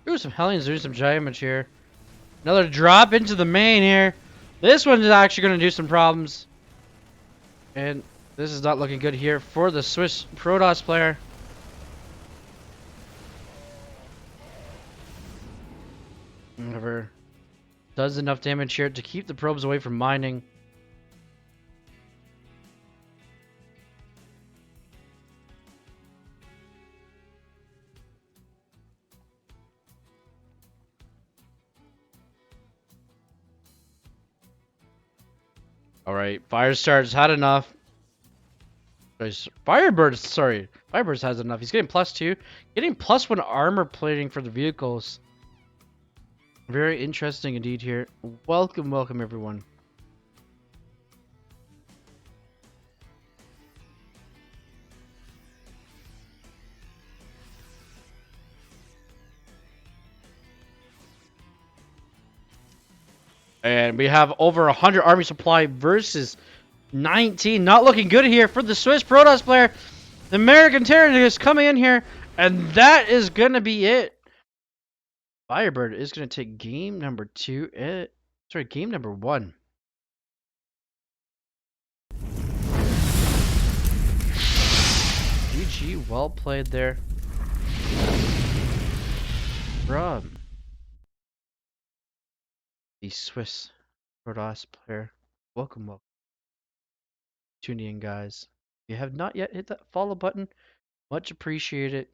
Ooh, some Hellions doing some damage here. Another drop into the main here. This one is actually going to do some problems. And this is not looking good here for the Swiss Protoss player. However, does enough damage here to keep the probes away from mining. Alright, Firestar's had enough. Firebird, sorry. Firebird has enough. He's getting +2. Getting +1 armor plating for the vehicles. Very interesting indeed here. Welcome, welcome everyone. And we have over 100 army supply versus 19. Not looking good here for the Swiss Protoss player. The American Terran is coming in here, and that is going to be it. Firebird is going to take game number 2. Sorry, game number 1. GG, well played there. From the Swiss Protoss player. Welcome, welcome. Tuning in, guys. If you have not yet hit that follow button, much appreciated.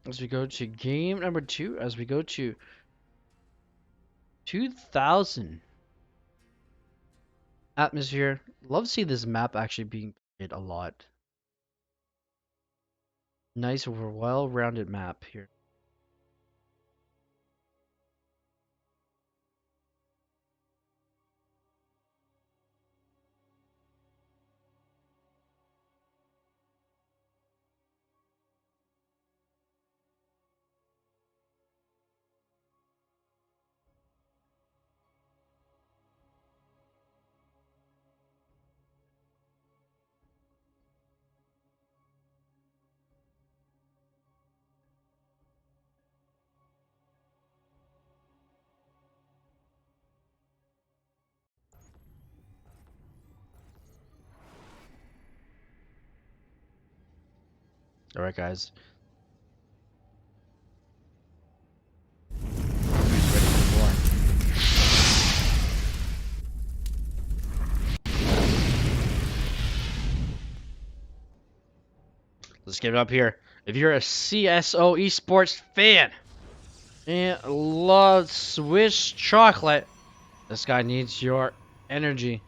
As we go to game number 2, as we go to 2000 atmosphere. Love to see this map actually being played a lot. Nice, well-rounded map here. All right, guys. Who's ready for more? Let's get it up here. If you're a CSO esports fan and love Swiss chocolate, this guy needs your energy.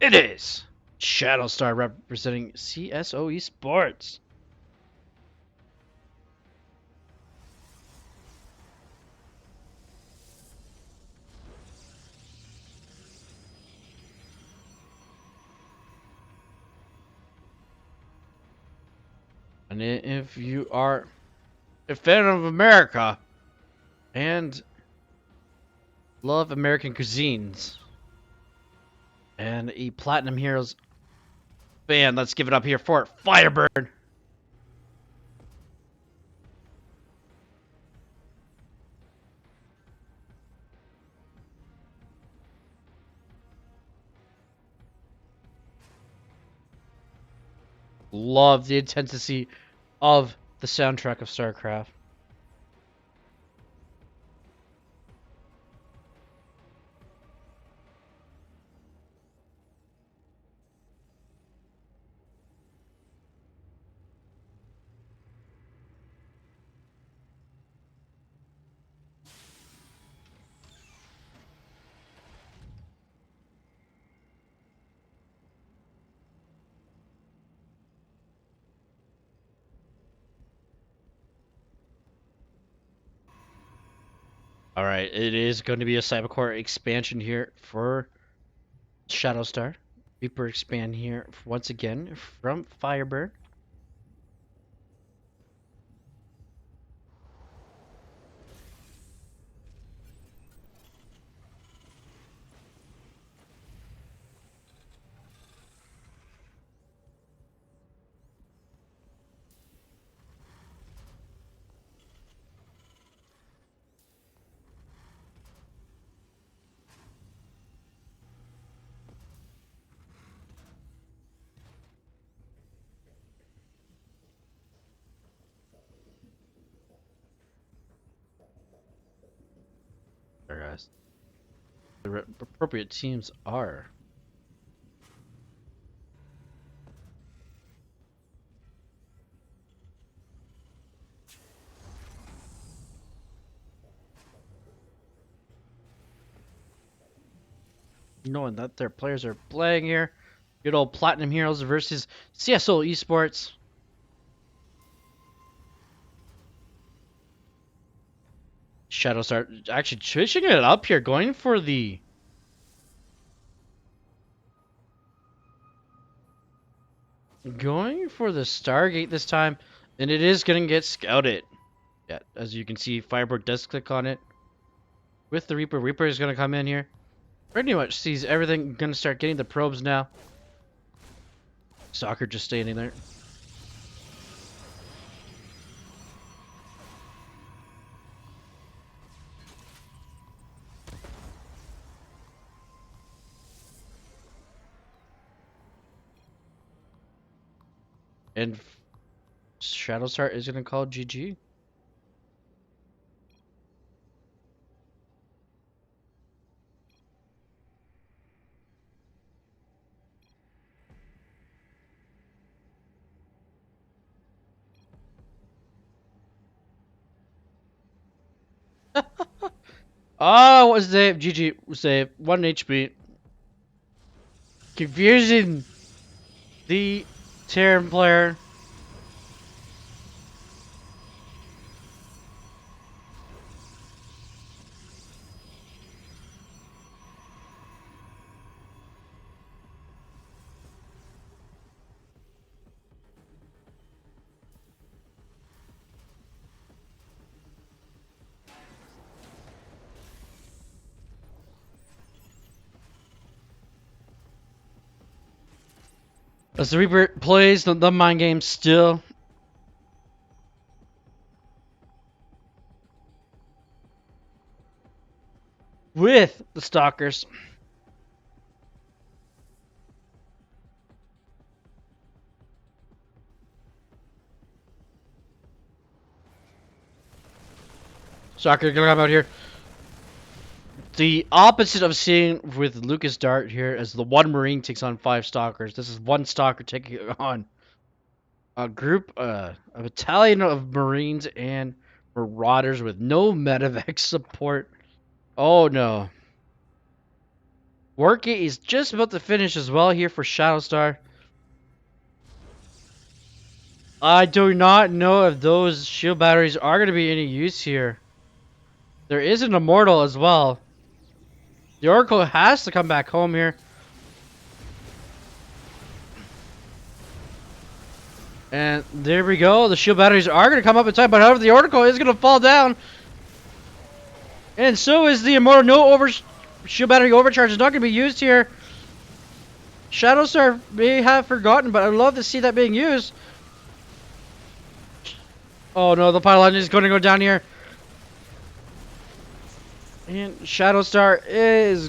It is Shadowstar representing CSO esports. And if you are a fan of America and love American cuisines and a Platinum Heroes fan, let's give it up here for Firebird. Love the intensity of the soundtrack of StarCraft. All right, it is going to be a Cybercore expansion here for Shadowstar. Reaper expand here once again from Firebird. the appropriate teams are. Knowing that their players are playing here. Good old Platinum Heroes versus CSO Esports. Shadowstar actually switching it up here, going for the Stargate this time, and it is gonna get scouted. Yeah, as you can see, Firebird does click on it. With the Reaper, Reaper is gonna come in here. Pretty much sees everything, gonna start getting the probes now. Stalker just standing there. And Shadowstar is gonna call GG. Oh, what save? GG save. 1 HP. Confusing the Terran player. As the Reaper plays the mind game still. With the Stalkers. Stalker gonna come out here. The opposite of seeing with Lucas Dart here, as the one Marine takes on 5 Stalkers. This is one Stalker taking on a group, a battalion of Marines and Marauders with no medevac support. Oh no. Wargate is just about to finish as well here for Shadowstar. I do not know if those shield batteries are going to be any use here. There is an Immortal as well. The Oracle has to come back home here. And there we go. The shield batteries are going to come up in time, but however, the Oracle is going to fall down. And so is the Immortal. No shield battery overcharge is not going to be used here. Shadowstar may have forgotten, but I'd love to see that being used. Oh no, the pylon is going to go down here. And Shadowstar is...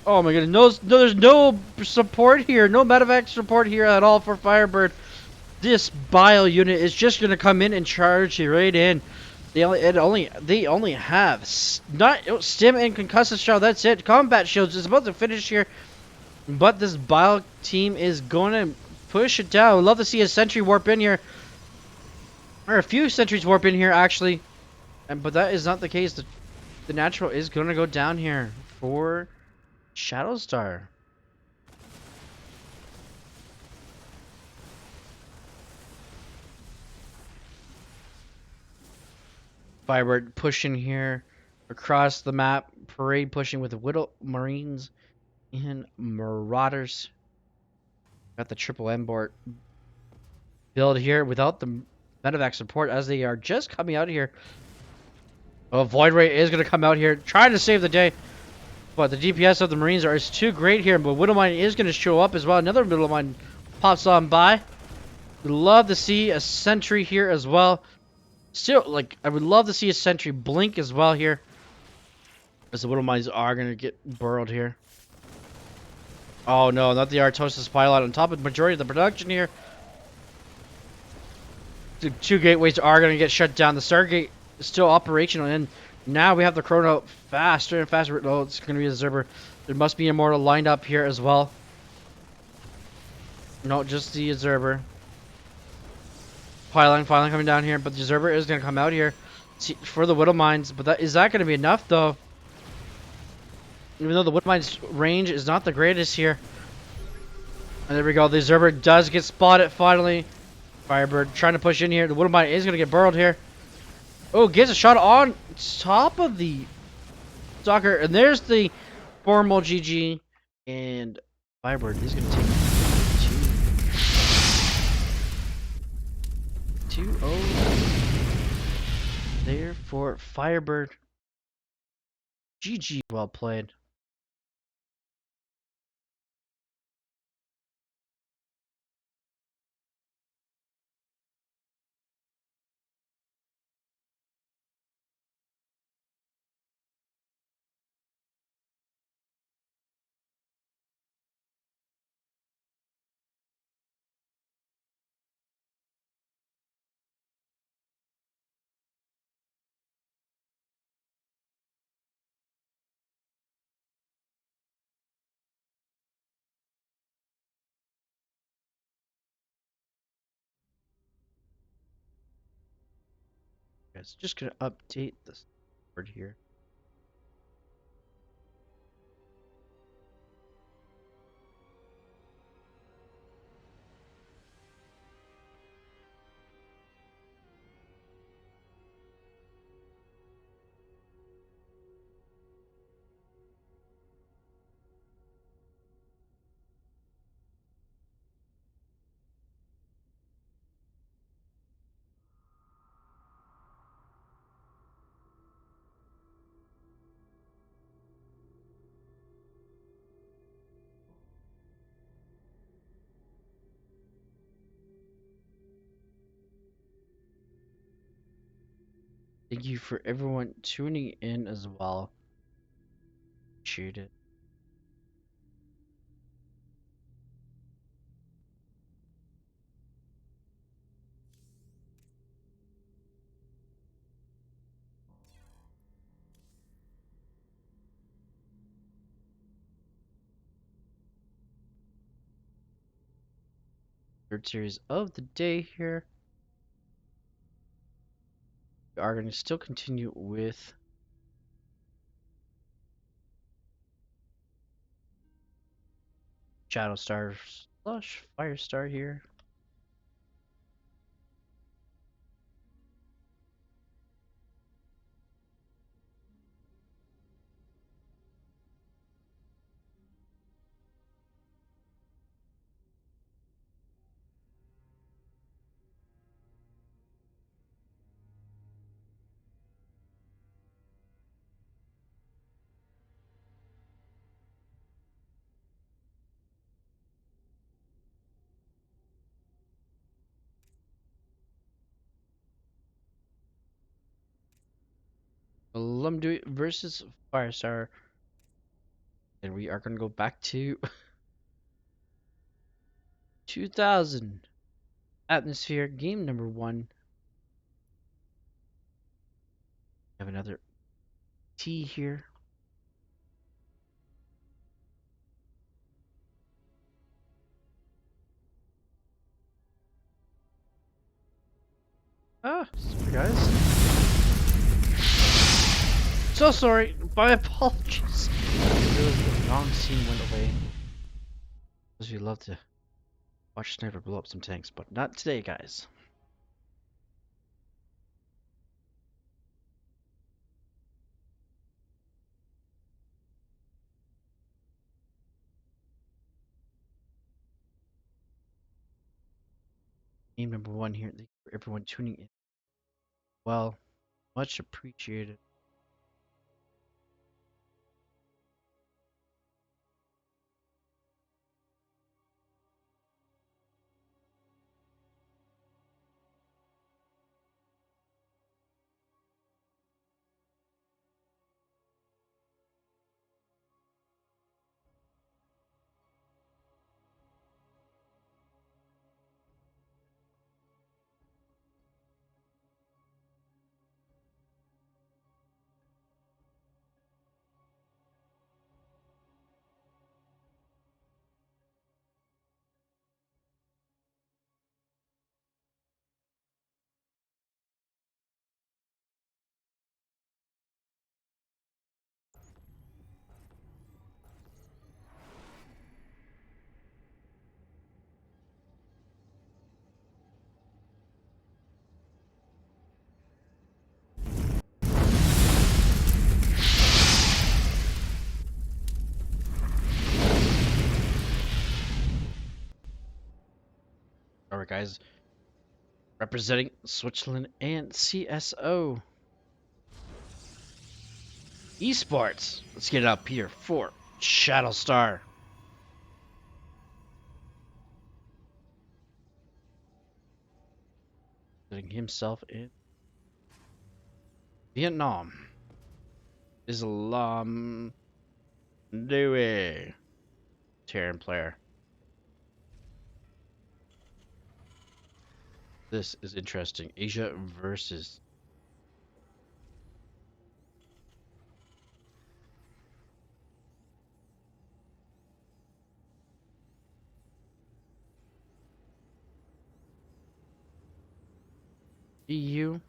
Oh my goodness, no, there's no support here, no medevac support here at all for Firebird. This bile unit is just gonna come in and charge you right in. They only have stim and concussive shell. That's it. Combat shields is about to finish here, but this bile team is gonna push it down. I'd love to see a sentry warp in here, or a few sentries warp in here actually, but that is not the case. The natural is gonna go down here for Shadowstar. Firebird pushing here across the map. Parade pushing with the Widow Marines and Marauders. Got the triple M board build here without the medevac support, as they are just coming out here. Oh, Void Ray is going to come out here trying to save the day. But the DPS of the Marines is too great here. But Widowmine is going to show up as well. Another Widowmine pops on by. We'd love to see a sentry here as well. Still, like, I would love to see a sentry blink as well here. As the Widowmines are going to get burrowed here. Oh no, not the Artosis Pilot on top of the majority of the production here. The 2 gateways are going to get shut down. The Stargate is still operational, and Now we have the chrono faster and faster. Oh, it's going to be a Zerber. There must be a Immortal lined up here as well. No, just the Zerber. Piling coming down here, but the Zerber is going to come out here for the Widow Mines. But is that going to be enough, though? Even though the Widow Mines range is not the greatest here. And there we go. The Zerber does get spotted finally. Firebird trying to push in here. The Widow Mine is going to get burrowed here. Oh, gets a shot on top of the Stalker. And there's the formal GG. And Firebird is going to take 2-0 there for Firebird. GG, well played. Guys, just gonna update this board here. Thank you for everyone tuning in as well. Appreciate it. Third series of the day here. We are going to still continue with Shadow Star slash Firestar here. Lumdu versus Firestar. And we are going to go back to 2000 Atmosphere game number 1. We have another T here. Ah, sorry guys. So sorry. My apologies. The wrong scene went away. Because we love to watch Sniper blow up some tanks, but not today, guys. Game number 1 here. Thank you for everyone tuning in. Well, much appreciated. our guys representing Switzerland and CSO Esports. Let's get it up here for Shattlestar. Putting himself in Vietnam. Islam Dewey. Terran player. This is interesting. Asia versus EU.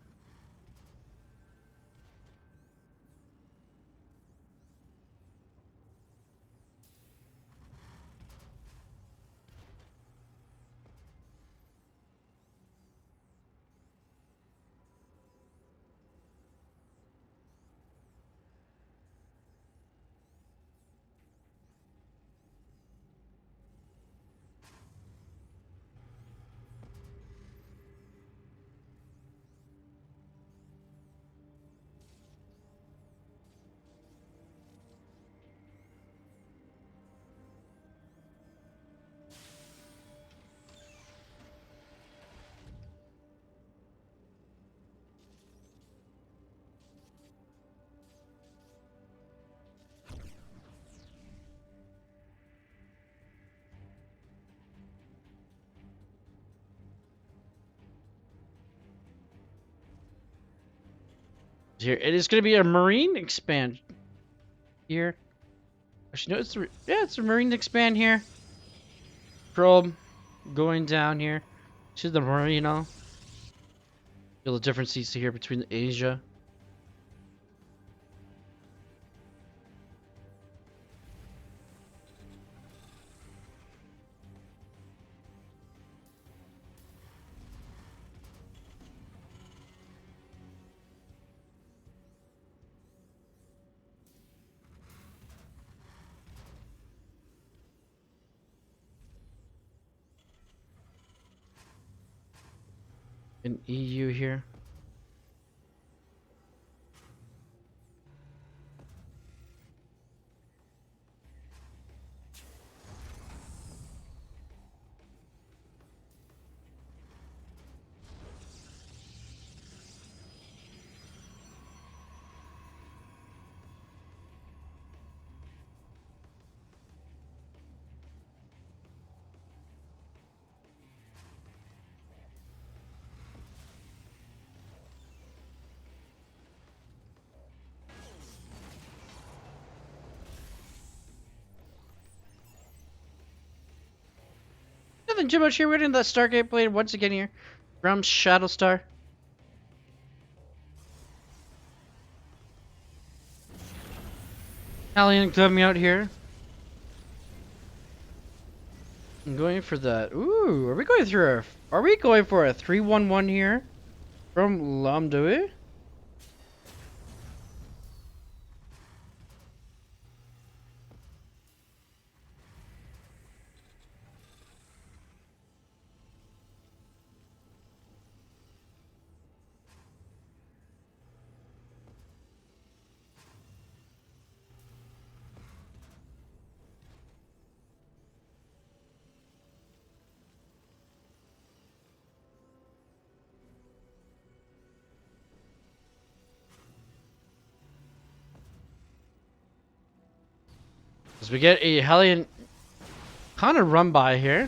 Here, it is going to be a Marine expand here. Actually, no, it's a Marine expand here. Probe going down here to the Marino. Feel the differences here between Asia. In EU here. Nothing too much here. We're getting the Stargate Blade once again here from Shattlestar. Alien coming out here. I'm going for that. Ooh, are we going through are we going for a 3-1-1 here from Lamdui? As we get a Hellion kind of run by here.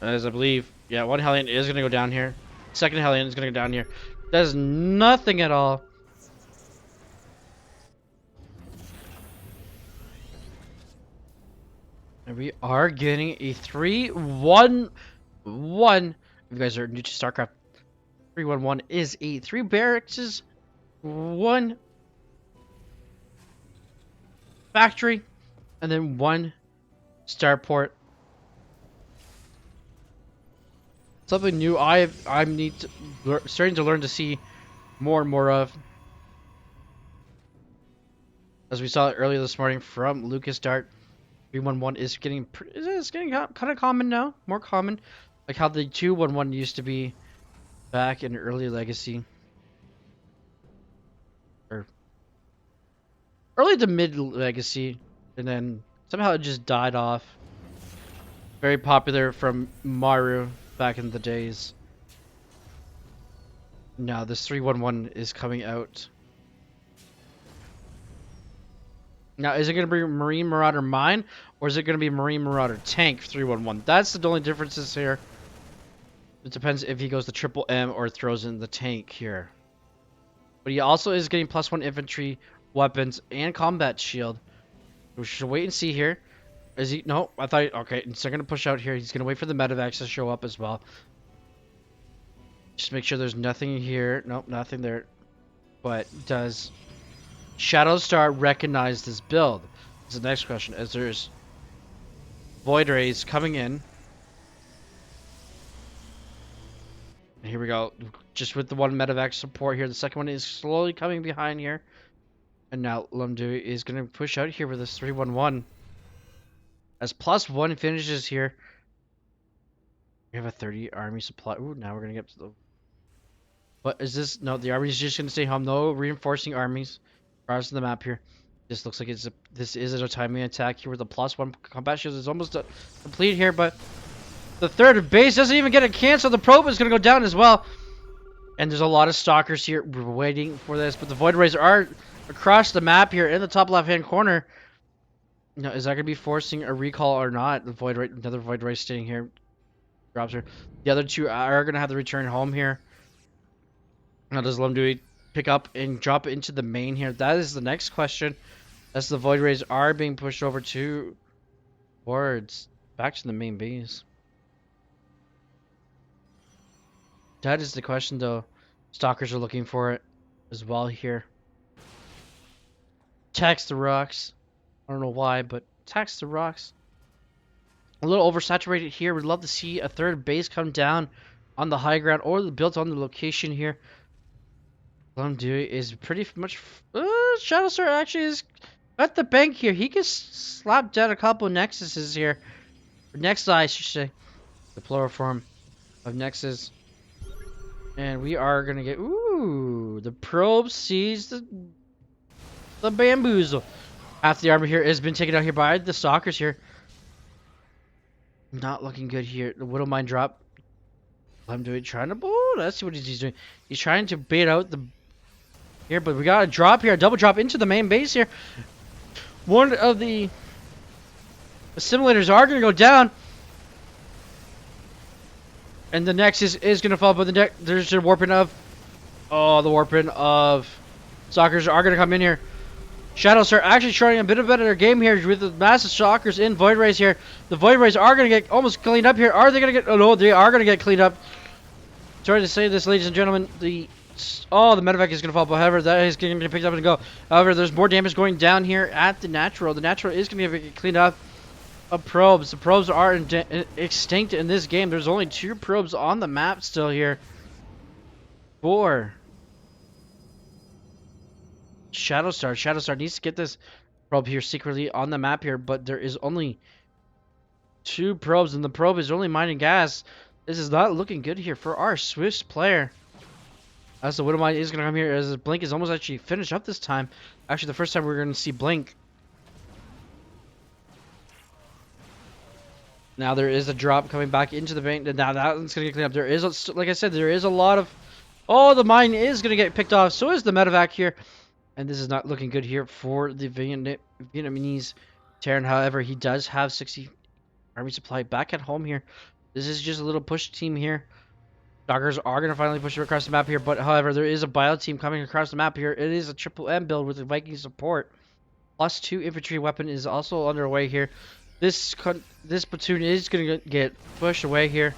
As I believe, yeah, one Hellion is going to go down here. Second Hellion is going to go down here. Does nothing at all. And we are getting a 3-1-1. If you guys are new to StarCraft, 3-1-1 is a 3 barracks, 1 factory, and then 1 starport. Something new I'm starting to learn to see more and more of. As we saw earlier this morning from Lucas Dart, 3-1-1 is getting kind of common now, more common. Like how the 2-1-1 used to be back in early Legacy. Or early to mid Legacy. And then somehow it just died off. Very popular from Maru back in the days. Now this 3-1-1 is coming out. Now, is it going to be Marine Marauder Mine, or is it going to be Marine Marauder Tank 3-1-1? That's the only differences here. It depends if he goes the triple M or throws in the tank here. But he also is getting +1 infantry, weapons, and combat shield. We should wait and see here. Is he? No, I thought. Okay, he's not going to push out here. He's going to wait for the medevacs to show up as well. Just make sure there's nothing here. Nope, nothing there. But does Shadowstar recognize this build? Is the next question. As there's Void Rays coming in. And here we go. Just with the one medevac support here. The second one is slowly coming behind here. And now Lumdu is going to push out here with this 3-1-1. As +1 finishes here. We have a 30 army supply. Ooh, now we're going to get to the... What is this? No, the army is just going to stay home. No reinforcing armies across the map here. This looks like this is a timing attack here with a +1 combat shield. It's almost complete here, but the third base doesn't even get a cancel. The probe is going to go down as well. And there's a lot of stalkers here waiting for this, but the Void Rays are across the map here in the top left-hand corner. Now, is that going to be forcing a recall or not? The Void Ray, another Void Ray staying here, drops her. The other two are going to have to return home here. Now, does Lumdui pick up and drop into the main here? That is the next question. As the Void Rays are being pushed over towards back to the main base. That is the question, though. Stalkers are looking for it as well here. Tax the rocks. I don't know why, but tax the rocks. A little oversaturated here. We'd love to see a third base come down on the high ground or built on the location here. Lumdu is pretty much... Shadowstar actually is at the bank here. He can slap down a couple Nexuses here. Or Nexus, I should say. The plural form of Nexus. And we are going to get... Ooh! The probe sees the bamboozle. Half the armor here has been taken out here by the stalkers here. Not looking good here. The Widow Mine drop. I'm doing trying to... Oh, let's see what he's doing. He's trying to bait out the... Here, but we got a drop here. A double drop into the main base here. One of the assimilators are going to go down. And the Nexus is going to fall, but there's a warping of... Oh, the warping of... Stalkers are going to come in here. Shadows are actually showing a bit of a better game here with the massive Stalkers in Void Rays here. The Void Rays are going to get almost cleaned up here. Are they going to get... Oh, no, they are going to get cleaned up. Sorry to say this, ladies and gentlemen. The medevac is going to fall. However, that is going to get picked up and go. However, there's more damage going down here at the Natural. The Natural is going to get cleaned up. Probes. The probes are extinct in this game. There's only 2 probes on the map still here. 4. Shadowstar. Shadowstar needs to get this probe here secretly on the map here, but there is only 2 probes, and the probe is only mining gas. This is not looking good here for our Swiss player. As the Widow Mine is going to come here, as the Blink is almost actually finished up this time. Actually, the first time we're going to see Blink. Now there is a drop coming back into the bank. Now that one's going to get cleaned up. There is, like I said, there is a lot of... Oh, the mine is going to get picked off. So is the medevac here. And this is not looking good here for the Vietnamese Terran. However, he does have 60 army supply back at home here. This is just a little push team here. Doggers are going to finally push it across the map here. But, however, there is a bio team coming across the map here. It is a triple M build with the Viking support. +2 infantry weapon is also underway here. This platoon is going to get pushed away here.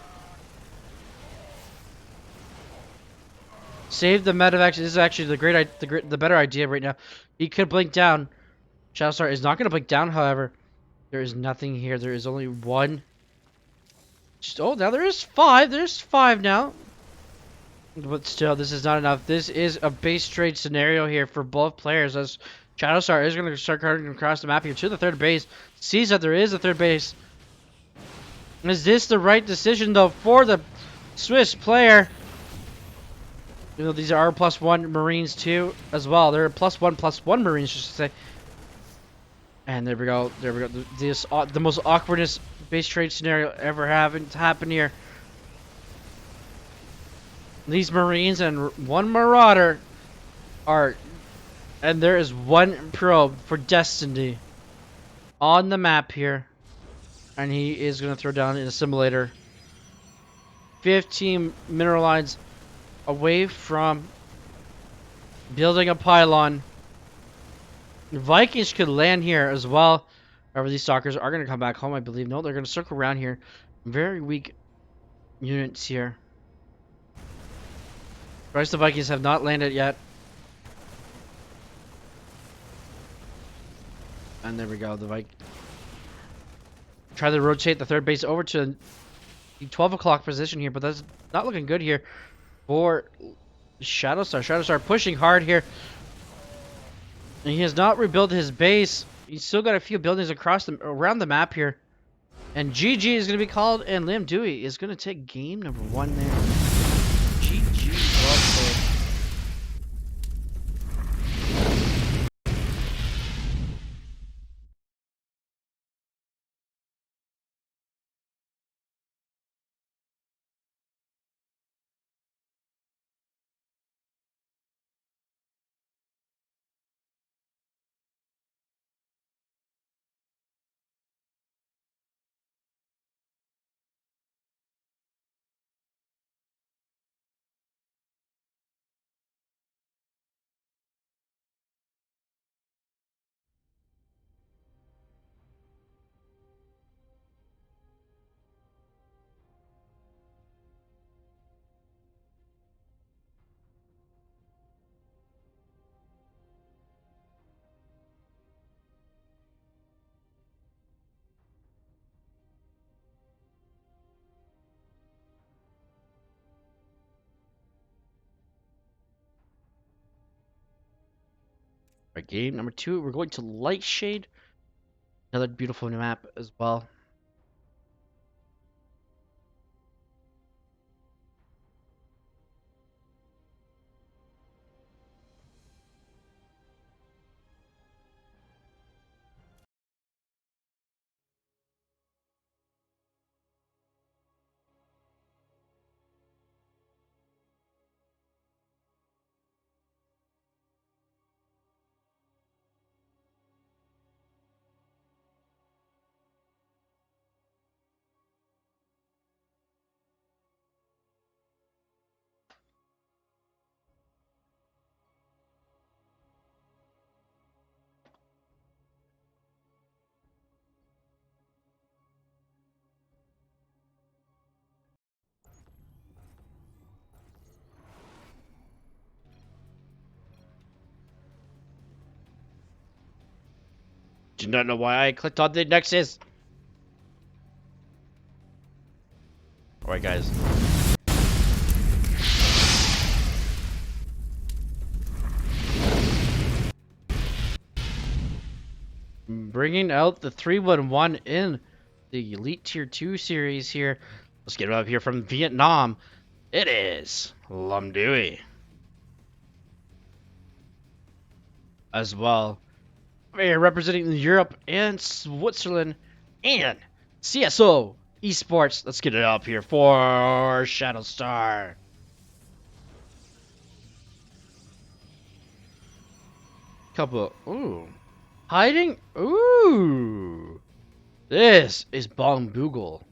Save the medevacs is actually the better idea right now. He could blink down. Shadowstar is not going to blink down, however. There is nothing here. There is only 1. Oh, now there is 5. There's 5 now. But still, this is not enough. This is a base trade scenario here for both players, as Shadowstar is going to start carting across the map here to the third base. Sees that there is a third base. Is this the right decision though for the Swiss player? You know, these are +1 Marines too, as well. They're +1/+1 Marines, just to say. And there we go. There we go. This the most awkwardest base trade scenario ever having to happen here. These Marines and one Marauder are, and there is one probe for Destiny on the map here, and he is gonna throw down an assimilator. 15 mineral lines away from building a pylon. The Vikings could land here as well. However, these stalkers are going to come back home, I believe. No, they're going to circle around here. Very weak units here. Christ, the Vikings have not landed yet. And there we go. The Vikings try to rotate the third base over to the 12 o'clock position here, but that's not looking good here for Shadowstar. Shadowstar pushing hard here. And he has not rebuilt his base. He's still got a few buildings around the map here. And GG is going to be called, and Lim Dewey is going to take game number 1 there. GG, well played. Right, game number 2, we're going to Lightshade. Another beautiful map as well. Do not know why I clicked on the Nexus. Alright, guys. Bringing out the 311 in the Elite Tier 2 series here. Let's get it up here from Vietnam. It is Lum Dewey. As well. Here representing Europe and Switzerland and CSO Esports. Let's get it up here for Shadowstar. Couple. Ooh. Hiding? Ooh. This is Bong Boogle.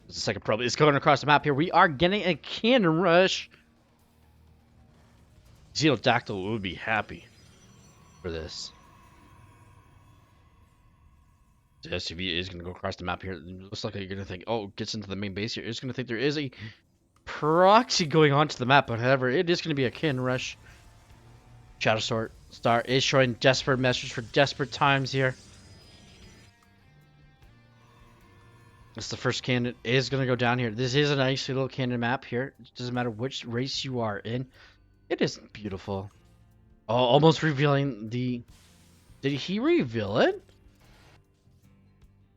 It's the second probe. It's going across the map here. We are getting a cannon rush. Xenodactyl would be happy for this. The SUV is going to go across the map here. It looks like you're going to think, oh, it gets into the main base here. It's going to think there is a proxy going onto the map, but however, it is going to be a cannon rush. Shadowstar is showing desperate messages for desperate times here. That's the first cannon is going to go down here. This is a nice little cannon map here. It doesn't matter which race you are in. It is beautiful. Oh, almost revealing the... Did he reveal it?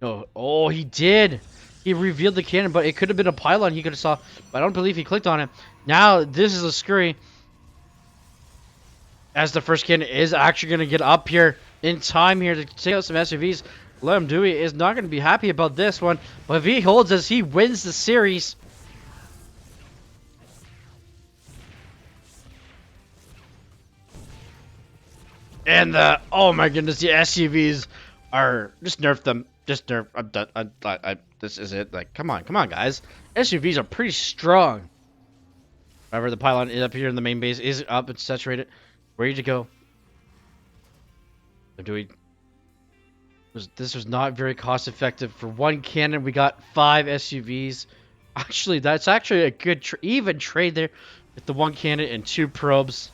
No. Oh, he did. He revealed the cannon, but it could have been a pylon he could have saw. But I don't believe he clicked on it. Now this is a scurry. As the first cannon is actually going to get up here in time here to take out some SUVs. Lem Dewey is not going to be happy about this one. But if he holds as he wins the series. And oh my goodness, the SUVs are, just nerf them. Just nerf. I'm done. This is it. Like, come on, guys. SUVs are pretty strong. However, the pylon is up here in the main base, is up and saturated, ready to go. This was not very cost effective. For one cannon, we got 5 SUVs. Actually, that's actually a good even trade there with the one cannon and 2 probes.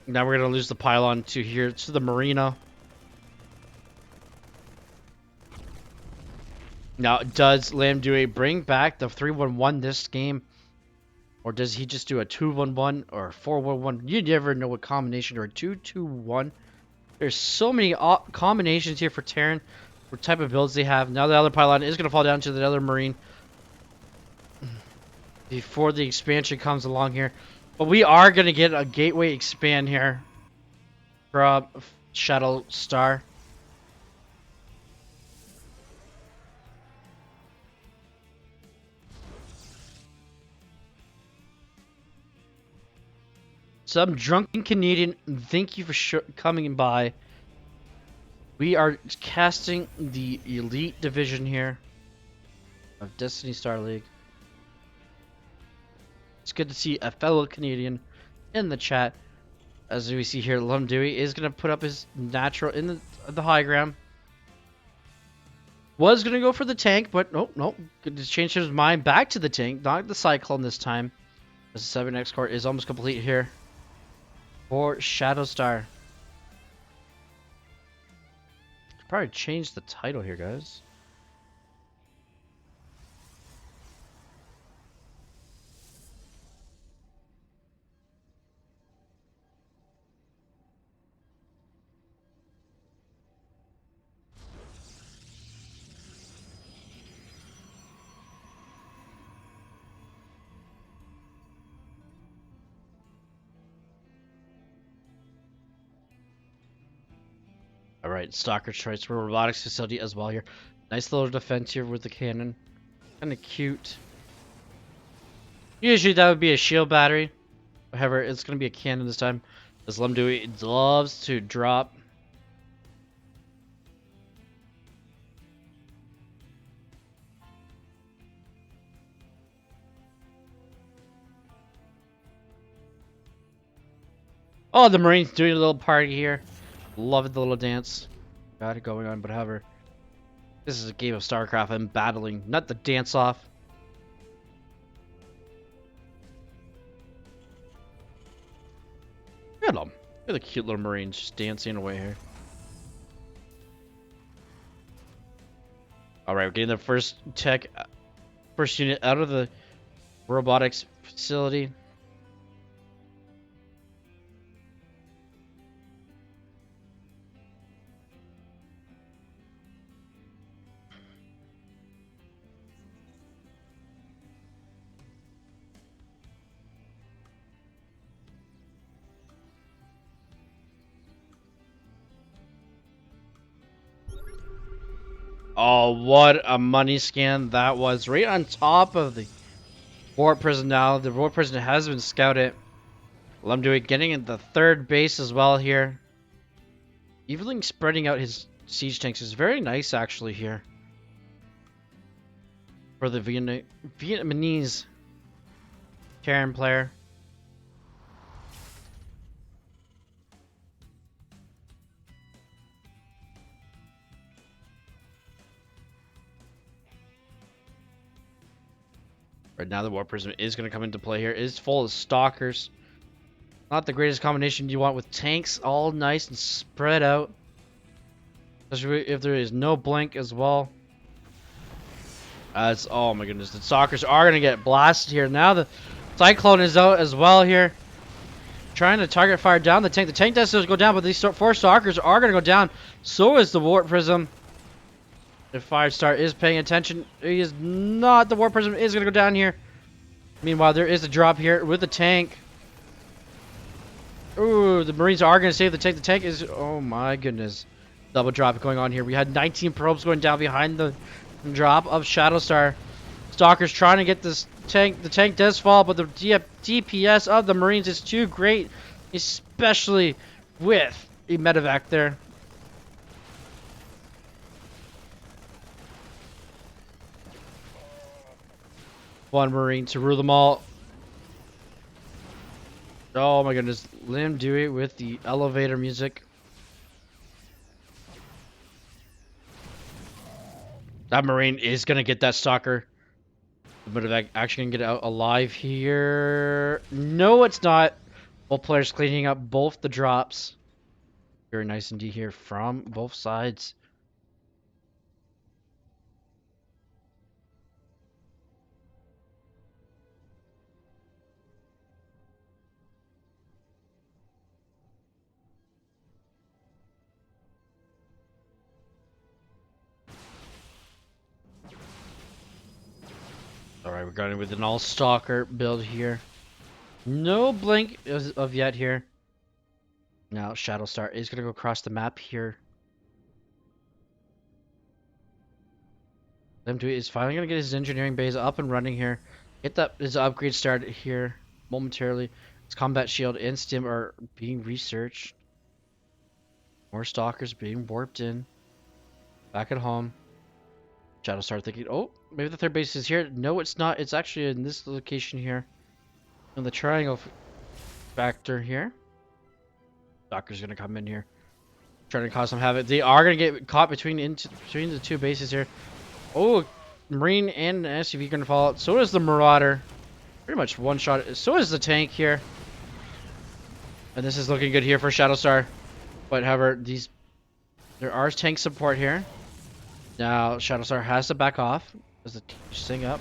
Now we're gonna lose the pylon to here to the marina. Now, does Lamb Dewey bring back the 3-1-1 this game? Or does he just do a 2-1-1 or a 4-1-1? You never know what combination, or a 2-2-1. There's so many combinations here for Terran, what type of builds they have. Now the other pylon is going to fall down to the other Marine before the expansion comes along here. But we are going to get a gateway expand here from Shadow Star. Some drunken Canadian, thank you for coming by. We are casting the Elite Division here of Destiny Starleague. It's good to see a fellow Canadian in the chat. As we see here, Lum Dewey is going to put up his natural in the high ground. Was going to go for the tank, but nope. Good to change his mind back to the tank, not the Cyclone this time. As the 7X court is almost complete here for Shadow Star. Should probably change the title here, guys. Alright, Stalker Strikes for robotics facility as well here. Nice little defense here with the cannon. Kind of cute. Usually that would be a shield battery. However, it's going to be a cannon this time. As Lum Dewey loves to drop. Oh, the Marines doing a little party here. Loving the little dance. Got it going on, but however, this is a game of StarCraft and battling, not the dance off. Look at them. Look at the cute little Marines just dancing away here. Alright, we're getting the first unit out of the robotics facility. Oh, what a money scan that was. Right on top of the warp prison now. The warp prison has been scouted. Lum Dewey getting in the third base as well here. Eveling spreading out his siege tanks is very nice actually here. For the Vietnamese Terran player. Right now the Warp Prism is going to come into play here. It is full of Stalkers. Not the greatest combination you want with tanks all nice and spread out. Especially if there is no blink as well. Oh my goodness, the Stalkers are going to get blasted here. Now the Cyclone is out as well here. Trying to target fire down the tank. The tank does go down, but these 4 Stalkers are going to go down. So is the Warp Prism. If Firestar is paying attention, he is not. The War Prism is going to go down here. Meanwhile, there is a drop here with the tank. Ooh, the Marines are going to save the tank. The tank is... Oh, my goodness. Double drop going on here. We had 19 probes going down behind the drop of Shadowstar. Stalker's trying to get this tank. The tank does fall, but the DPS of the Marines is too great, especially with a medevac there. One Marine to rule them all. Oh my goodness. Lim Dewey with the elevator music. That Marine is going to get that Stalker. The medevac actually going to get out alive here. No, it's not. Both players cleaning up both the drops. Very nice indeed here from both sides. Alright, we're going with an all-stalker build here. No blink of yet here. Now, Shadowstar is going to go across the map here. Limtui is finally going to get his engineering base up and running here. Get that his upgrade started here momentarily. His combat shield and stim are being researched. More stalkers being warped in. Back at home. Shadowstar thinking, oh, maybe the third base is here. No, it's not. It's actually in this location here. In the triangle factor here. Stalker's going to come in here. Trying to cause some havoc. They are going to get caught between the two bases here. Oh, Marine and an SUV going to fall out. So is the Marauder. Pretty much one shot. So is the tank here. And this is looking good here for Shadowstar. But however, there are tank support here. Now Shadowstar has to back off. Does the thing up?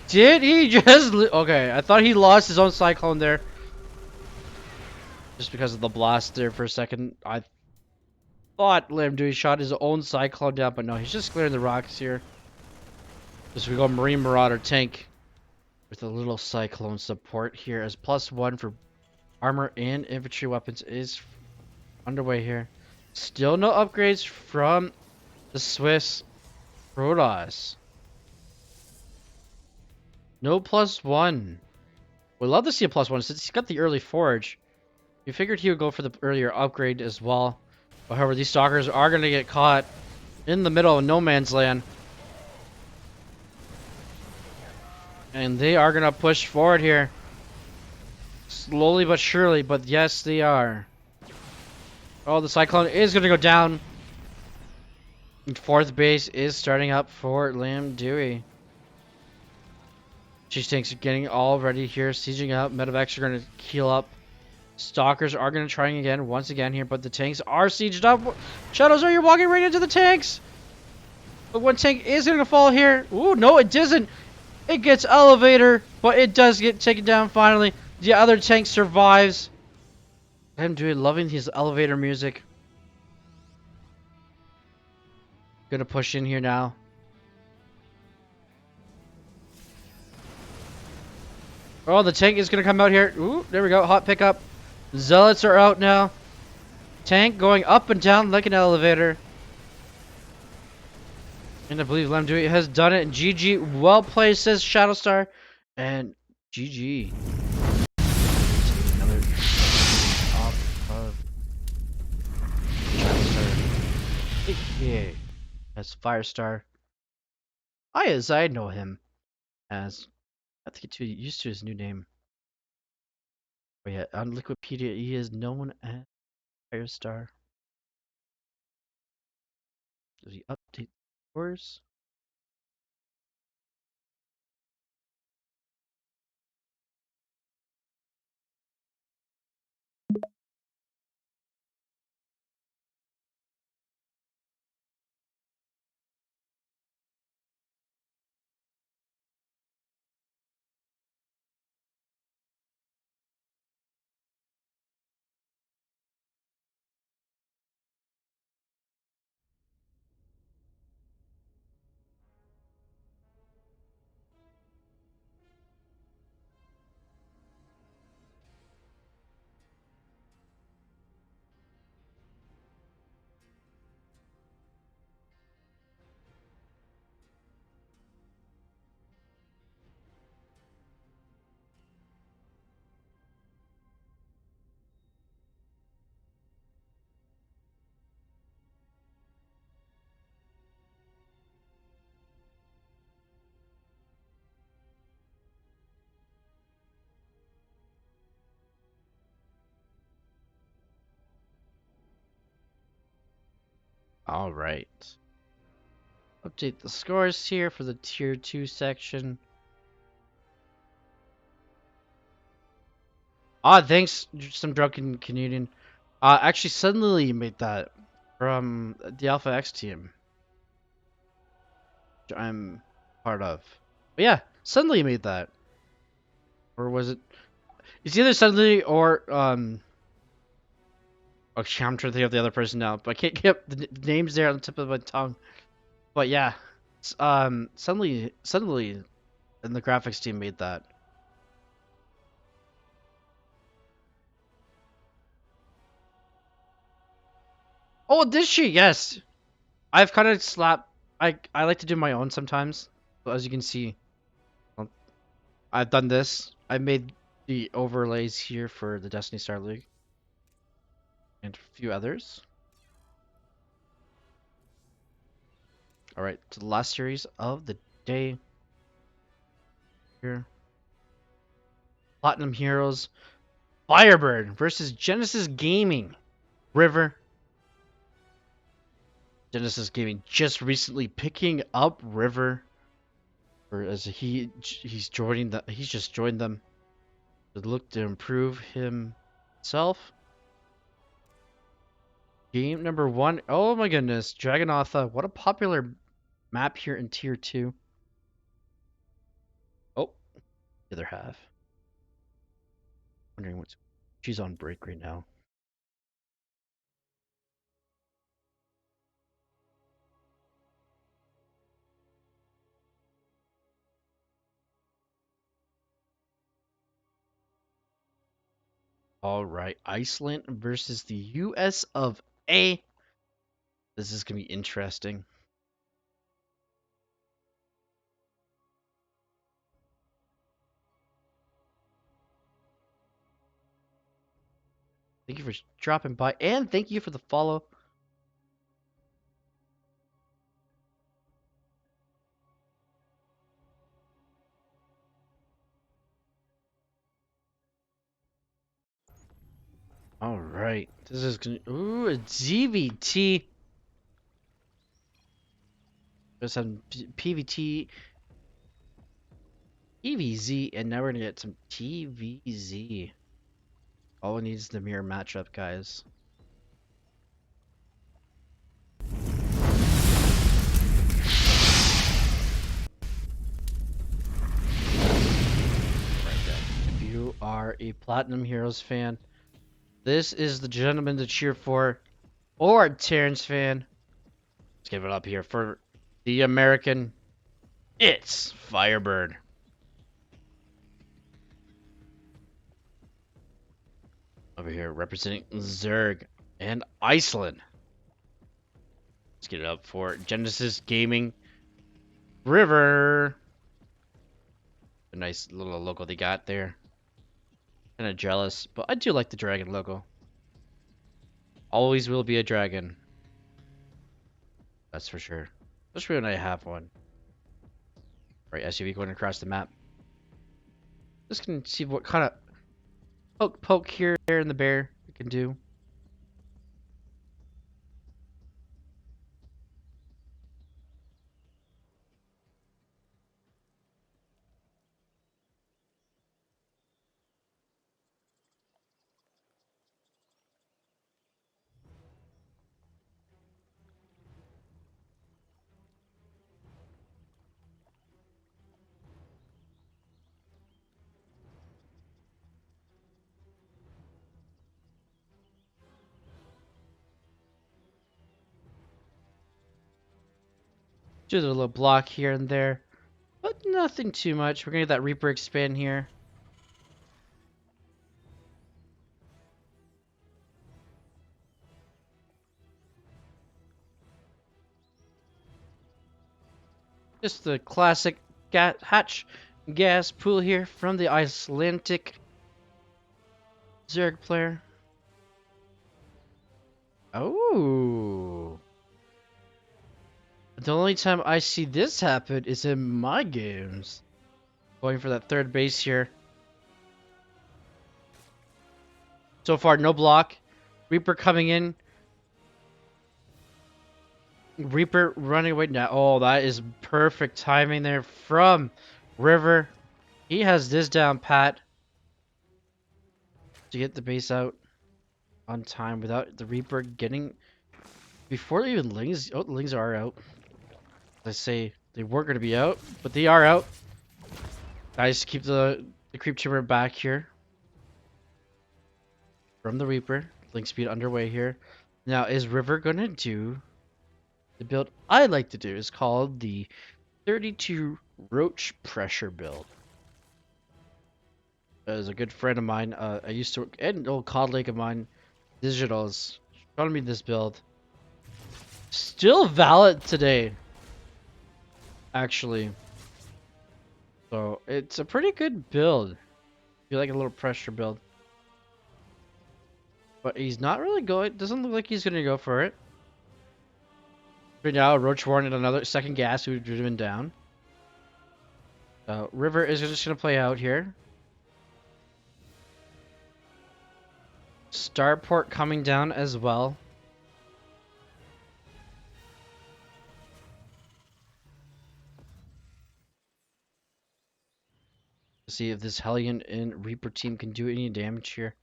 Did he just... Okay, I thought he lost his own Cyclone there. Just because of the blast there for a second. I thought Lamdui shot his own Cyclone down, but no, he's just clearing the rocks here. As we go Marine Marauder tank with a little Cyclone support here as +1 for armor and infantry weapons is underway here. Still no upgrades from the Swiss Protoss. No +1. We'd love to see a +1 since he's got the early forge. We figured he would go for the earlier upgrade as well. But however, these stalkers are going to get caught in the middle of no man's land. And they are going to push forward here. Slowly but surely, but yes, they are. Oh, the Cyclone is going to go down. And fourth base is starting up for Lam Dewey. Cheese tanks are getting all ready here, sieging up. Medevacs are going to heal up. Stalkers are going to try again, once again here, but the tanks are sieged up. Shadows, are you walking right into the tanks? But one tank is going to fall here. Ooh, no, it doesn't. It gets elevator, but it does get taken down finally. The other tank survives. I'm loving his elevator music. Gonna push in here now. Oh, the tank is gonna come out here. Ooh, there we go. Hot pickup. Zealots are out now. Tank going up and down like an elevator. And I believe Lamdui has done it. And GG, well played, says Shadowstar. And GG. Another off of Shadowstar. Yeah. As Firestar. As I know him as. I have to get too used to his new name. But yeah, on Wikipedia, he is known as Firestar. Does he update scores? All right. Update the scores here for the tier 2 section. Ah, thanks, some drunken Canadian. Actually, suddenly made that from the Alpha X team, which I'm part of. But yeah, suddenly made that. Or was it? It's either suddenly or okay, I'm trying to think of the other person now, but I can't get the names there on the tip of my tongue. But yeah, suddenly, and the graphics team made that. Oh, did she? Yes. I've kind of slapped. I like to do my own sometimes. So as you can see, um, I've done this. I made the overlays here for the Destiny Starleague and a few others. All right, to the last series of the day here. Platinum Heroes Firebird versus Genesis Gaming. River. Genesis Gaming just recently picking up River, or as he's joining he's just joined them to look to improve himself. Game number 1. Oh my goodness, Dragonotha. What a popular map here in tier 2. Oh, the other half. Wondering what's she's on break right now. All right, Iceland versus the US of A. This is gonna be interesting. Thank you for dropping by, and thank you for the follow. All right, this is gonna a GVT. There's some PVT, EVZ, and now we're gonna get some TVZ. All it needs is the mirror matchup, guys. If you are a Platinum Heroes fan, this is the gentleman to cheer for, or a Terrence fan. Let's give it up here for the American. It's Firebird. Over here representing Zerg and Iceland. Let's get it up for Genesis Gaming River. A nice little logo they got there. Kind of jealous, but I do like the dragon logo. Always will be a dragon. That's for sure. Especially when I have one. Right, SUV going across the map. Just gonna see what kind of poke here in the bear we can do. Just a little block here and there, but nothing too much. We're gonna get that Reaper expand here. Just the classic hatch gas pool here from the Icelandic Zerg player. Oh. The only time I see this happen is in my games. Going for that third base here. So far, no block. Reaper coming in. Reaper running away now. Oh, that is perfect timing there from River. He has this down pat to get the base out on time without the Reaper getting before even Lings. Oh, the Lings are out. Let's say they weren't going to be out, but they are out. Nice, keep the creep tumor back here from the Reaper. Link speed underway here. Now, is River going to do the build I like to do? Is called the 32 Roach Pressure build. As a good friend of mine, I used to, and an old colleague of mine, Digital's, showing me this build. Still valid today, actually. So it's a pretty good build. If you like a little pressure build. But he's not really going, doesn't look like he's going to go for it. Right now, Roach warned another second gas who would have been down. River is just going to play out here. Starport coming down as well. See if this Hellion and Reaper team can do any damage here.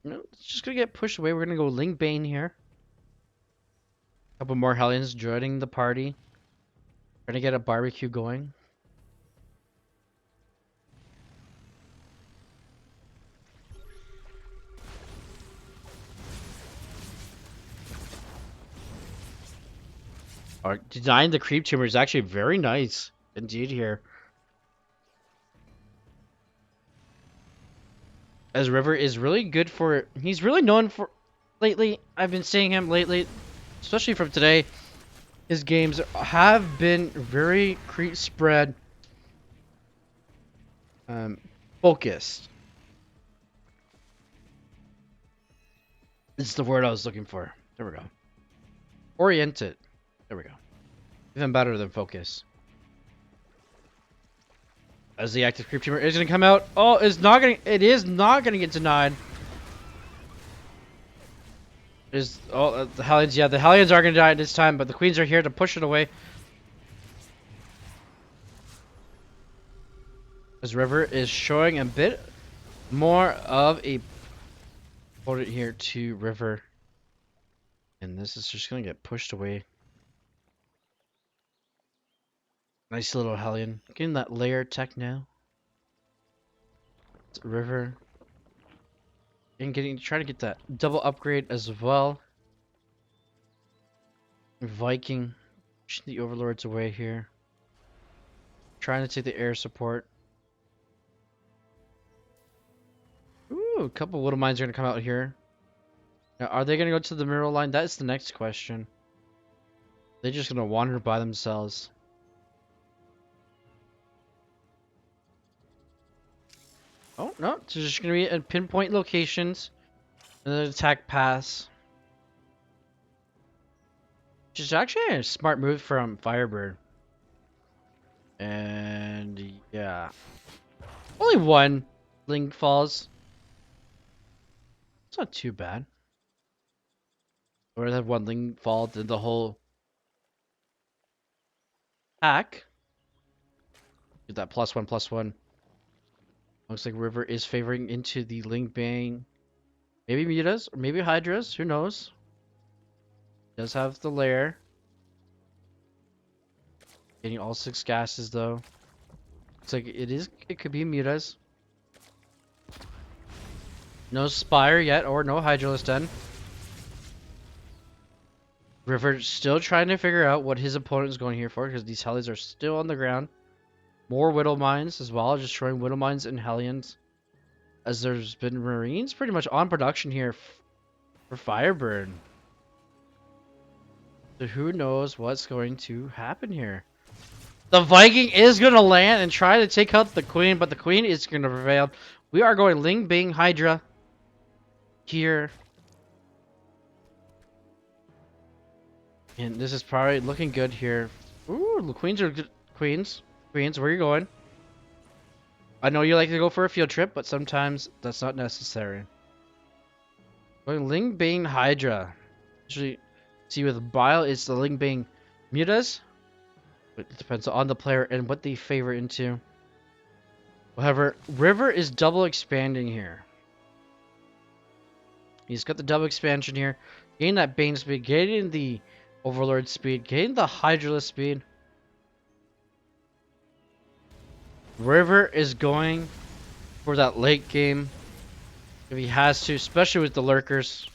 No, it's just gonna get pushed away. We're gonna go Ling Bane here. A couple more Hellions joining the party. Trying to get a barbecue going. Denying the creep tumor is actually very nice indeed here. As River is really good for, he's really known for lately. I've been seeing him lately, especially from today. His games have been very creep spread focused. This is the word I was looking for. There we go. Oriented. There we go. Even better than focus. As the active creep tumor is gonna come out. Oh, it is not gonna get denied. The Hellions, yeah, the Hellions are gonna die this time, but the Queens are here to push it away. As River is showing a bit more of a opponent here to River. And this is just gonna get pushed away. Nice little Hellion. Getting that layer tech now. River. And trying to get that double upgrade as well. Viking. Pushing the overlords away here. Trying to take the air support. Ooh, a couple Widow Mines are gonna come out here. Now, are they gonna go to the mineral line? That's the next question. They're just gonna wander by themselves. Oh, no. It's just going to be at pinpoint locations. And then attack pass. Which is actually a smart move from Firebird. And yeah. Only one Link falls. It's not too bad. Or that one Link fall did the whole pack. Get that +1/+1. Looks like River is favoring into the Link Bang. Maybe Mutas or maybe Hydras. Who knows? Does have the lair. Getting all 6 gases though. Looks like it could be Mutas. No Spire yet or no Hydralisk Den. River still trying to figure out what his opponent is going here for because these Hellions are still on the ground. More Widow Mines as well, just showing Widow Mines and Hellions. As there's been Marines pretty much on production here for Firebird. So who knows what's going to happen here. The Viking is going to land and try to take out the Queen, but the Queen is going to prevail. We are going Ling Bing Hydra here. And this is probably looking good here. Ooh, the queens are good. Queens. Queens, where are you going? I know you like to go for a field trip, but sometimes that's not necessary. Going Ling Bane Hydra. Usually, see with Bile, it's the Ling Bane Mutas. It depends on the player and what they favor into. However, River is double expanding here. He's got the double expansion here. Getting that Bane speed, getting the Overlord speed, getting the Hydralisk speed. River is going for that late game if he has to, especially with the lurkers.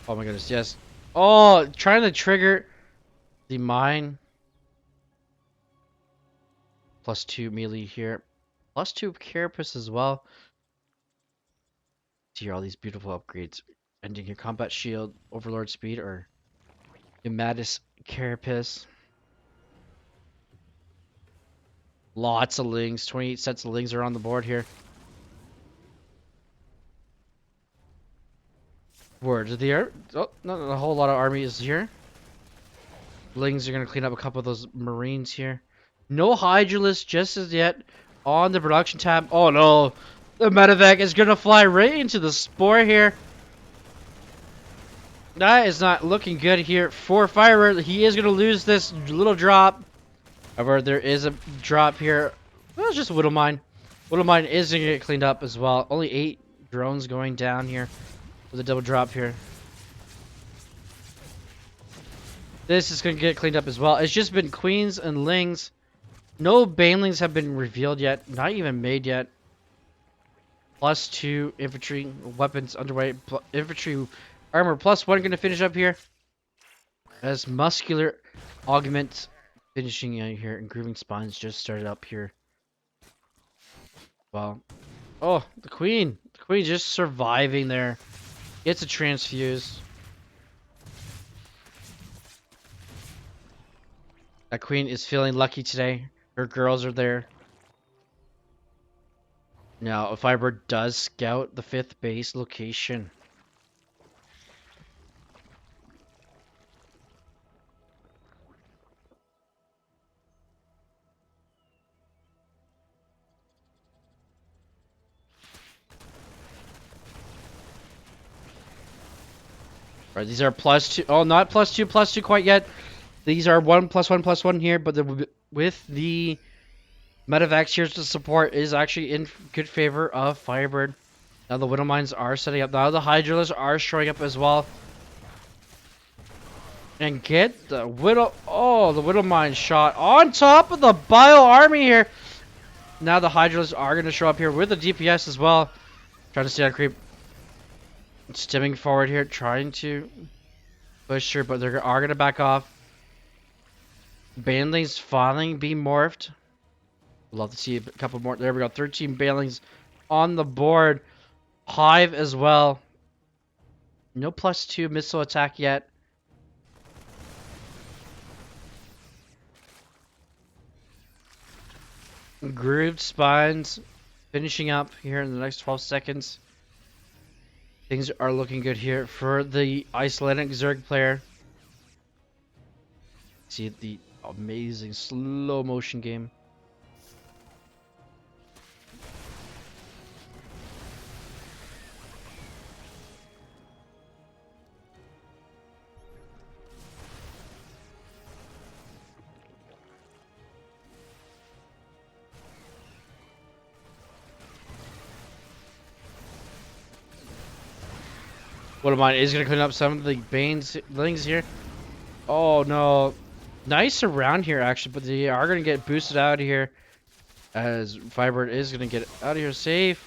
Oh my goodness, yes. Oh, trying to trigger the mine. +2 melee here. +2 carapace as well. See here, all these beautiful upgrades. Ending your combat shield, overlord speed, or Pneumatis carapace. Lots of lings. 28 sets of lings are on the board here. Word. Oh, not a whole lot of army is here. Lings are going to clean up a couple of those marines here. No Hydralisk just as yet on the production tab. Oh no. The medevac is going to fly right into the spore here. That is not looking good here for Firebird. He is going to lose this little drop. However, there is a drop here. Well, it's just Widow Mine. Widow Mine is going to get cleaned up as well. Only 8 drones going down here with a double drop here. This is going to get cleaned up as well. It's just been Queens and Lings. No Banelings have been revealed yet. Not even made yet. +2 infantry weapons underway. Infantry armor +1 going to finish up here. As muscular augment finishing out here. And grooving spines just started up here. Well, oh, the Queen. The Queen just surviving there. Gets a transfuse. That Queen is feeling lucky today. Her girls are there. Now, if Firebird does scout the 5th base location. Right, these are +2. Oh, not +2 quite yet. These are 1+1+1 here, but with the medevacs here to support is actually in good favor of Firebird. Now the Widow Mines are setting up. Now the Hydralisks are showing up as well. And get the Widow... Oh, the Widow Mine shot on top of the Bio Army here. Now the Hydralisks are going to show up here with the DPS as well. Trying to stay on creep. Stimming forward here, trying to push her, but they are going to back off. Banelings finally being morphed. Love to see a couple more. There we go. 13 Banelings on the board. Hive as well. No +2 missile attack yet. Grooved spines finishing up here in the next 12 seconds. Things are looking good here for the Icelandic Zerg player. See the amazing slow motion game. One of mine is going to clean up some of the Banelings here. Oh no. Nice around here actually, but they are going to get boosted out of here. As Firebird is going to get out of here safe.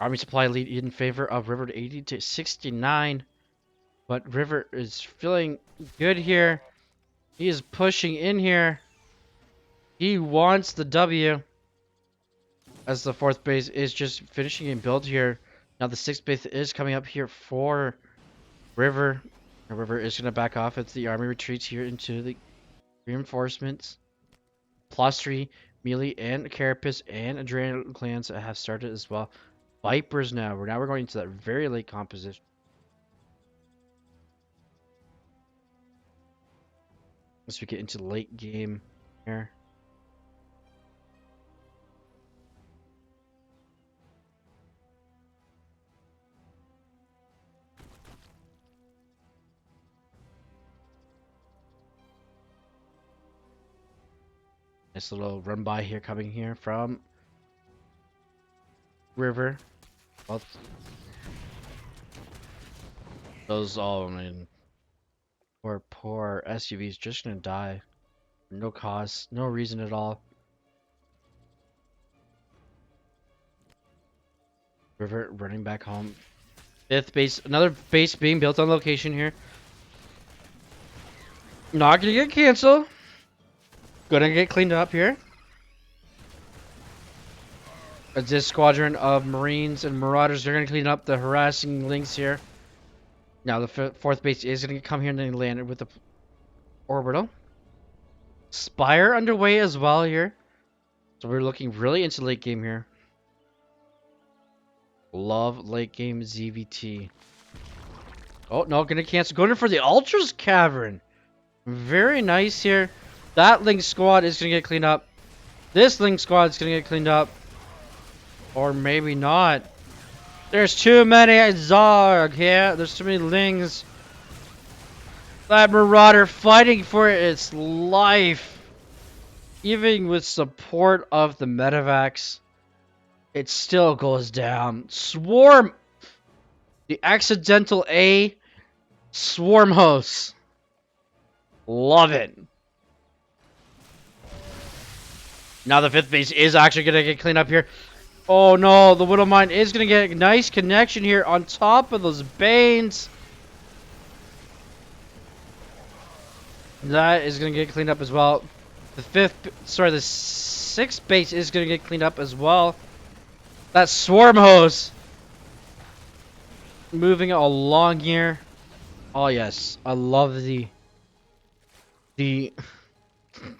Army supply lead in favor of River to 80 to 69. But River is feeling good here. He is pushing in here. He wants the W. As the 4th base is just finishing in build here. Now the 6th base is coming up here for River. River is going to back off as the army retreats here into the reinforcements. +3 melee and carapace and adrenaline clans have started as well. Vipers now. We're going into that very late composition. As we get into late game here. Nice little run by here coming here from River. Well, those all, I mean, poor SUVs just gonna die. No cause, no reason at all. River running back home. Fifth base, another base being built on location here. Not gonna get canceled. Gonna get cleaned up here. As this squadron of Marines and Marauders are gonna clean up the harassing links here. Now the fourth base is gonna come here and then land it with the orbital. Spire underway as well here. So we're looking really into late game here. Love late game ZVT. Oh, no, gonna cancel. Going in for the Ultras Cavern. Very nice here. That Link squad is gonna get cleaned up. This Link squad is gonna get cleaned up. Or maybe not. There's too many Zog here. There's too many Lings. That Marauder fighting for its life. Even with support of the Medivacs, it still goes down. Swarm! The accidental A Swarm host. Love it. Now the fifth base is actually going to get cleaned up here. Oh no, the Widow Mine is going to get a nice connection here on top of those Banes. That is going to get cleaned up as well. The sixth base is going to get cleaned up as well. That Swarm hose. Moving along here. Oh yes, I love the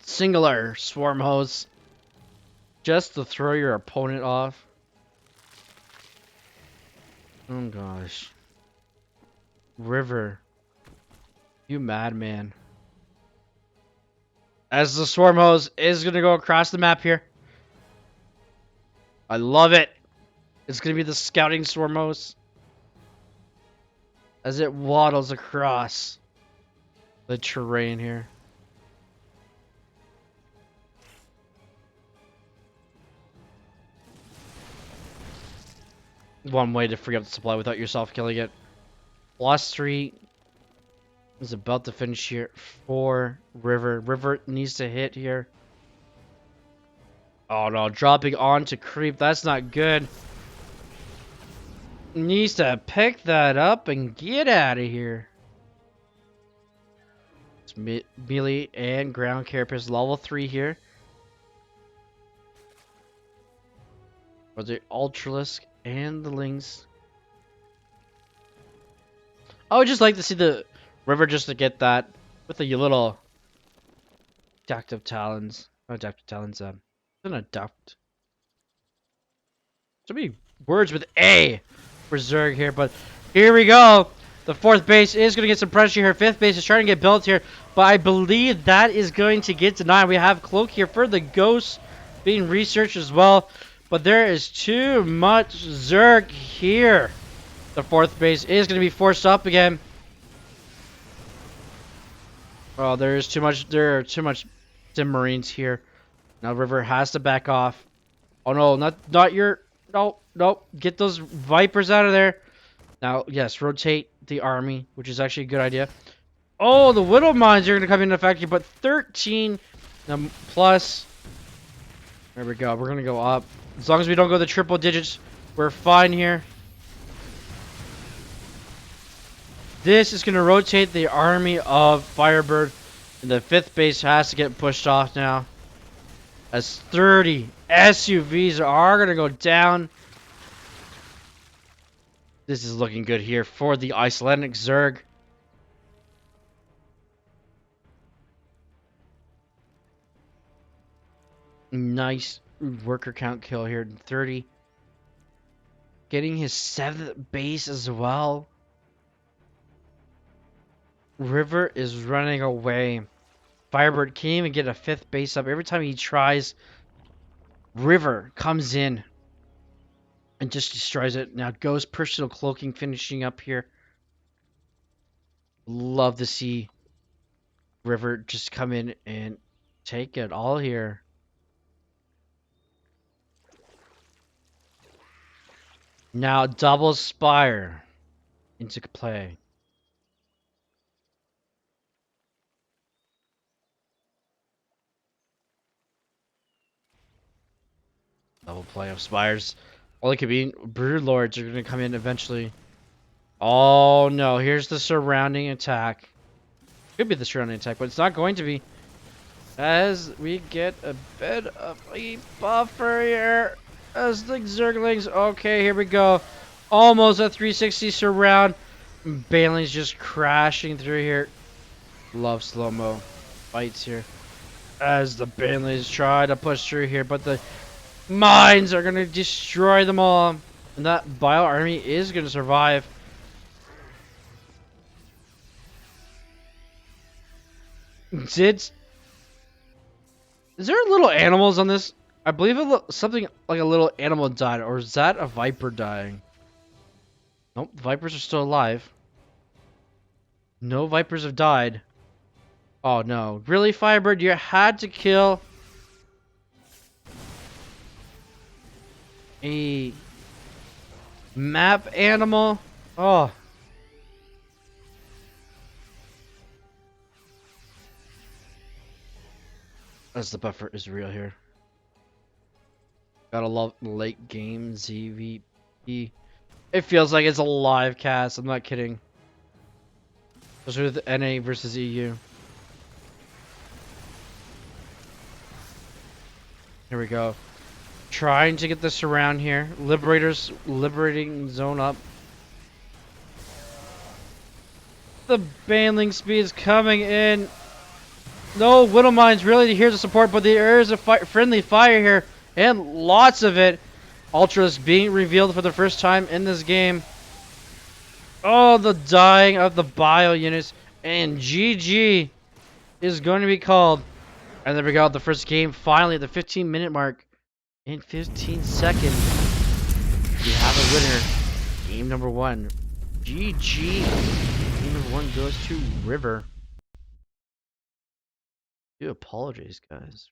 singular Swarm hose. Just to throw your opponent off. Oh gosh. River. You madman. As the Swarm hose is going to go across the map here. I love it. It's going to be the scouting Swarm hose. As it waddles across the terrain here. One way to free up the supply without yourself killing it. +3 is about to finish here for River. River needs to hit here. Oh no, dropping on to creep. That's not good. Needs to pick that up and get out of here. It's melee and ground carapace level 3 here. For the Ultralisk and the Lings. I would just like to see the River just to get that with the little Adaptive Talons. Not Adaptive Talons, an Adapt. So many words with A for Zerg here, but here we go. The fourth base is going to get some pressure here. Fifth base is trying to get built here, but I believe that is going to get denied. We have Cloak here for the Ghost being researched as well, but there is too much Zerg here. The fourth base is going to be forced up again. Oh, there are too much Sim Marines here. Now River has to back off. Oh no, not your no. Get those Vipers out of there. Now, yes, rotate the army, which is actually a good idea. Oh, the Widow Mines are going to come into effect here, but 13 plus. There we go. We're going to go up. As long as we don't go the triple digits, we're fine here. This is going to rotate the army of Firebird, and the fifth base has to get pushed off now. As 30 SUVs are going to go down. This is looking good here for the Icelandic Zerg. Nice worker count kill here. 30. Getting his 7th base as well. River is running away. Firebird can't even get a 5th base up. Every time he tries, River comes in and just destroys it. Now Ghost personal cloaking finishing up here. Love to see River just come in and take it all here. Now double Spire into play. Double play of Spires. All it could be, Brood Lords are going to come in eventually. Oh no, here's the surrounding attack. Could be the surrounding attack, but it's not going to be. As we get a bit of a buffer here. As the Zerglings. Okay, here we go. Almost a 360 surround. Bailey's just crashing through here. Love slow-mo fights here. As the Bailey's try to push through here, but the mines are going to destroy them all. And that Bio Army is going to survive. Is there little animals on this? I believe something like a little animal died, or is that a viper dying? Nope, the vipers are still alive. No vipers have died. Oh no. Really, Firebird? You had to kill a map animal? Oh. As the buffer is real here. Gotta love late game ZVP. It feels like it's a live cast, I'm not kidding. Especially with NA versus EU. Here we go. Trying to get this around here. Liberators liberating zone up. The Baneling speed's coming in. No, Widowmine's really here to support, but there is a friendly fire here, and lots of it. Ultra's being revealed for the first time in this game. Oh, the dying of the bio units, and GG is going to be called. And there we go, the first game finally at the 15-minute mark. In 15 seconds, we have a winner. Game number 1. GG. Game number 1 goes to River. I do apologize, guys.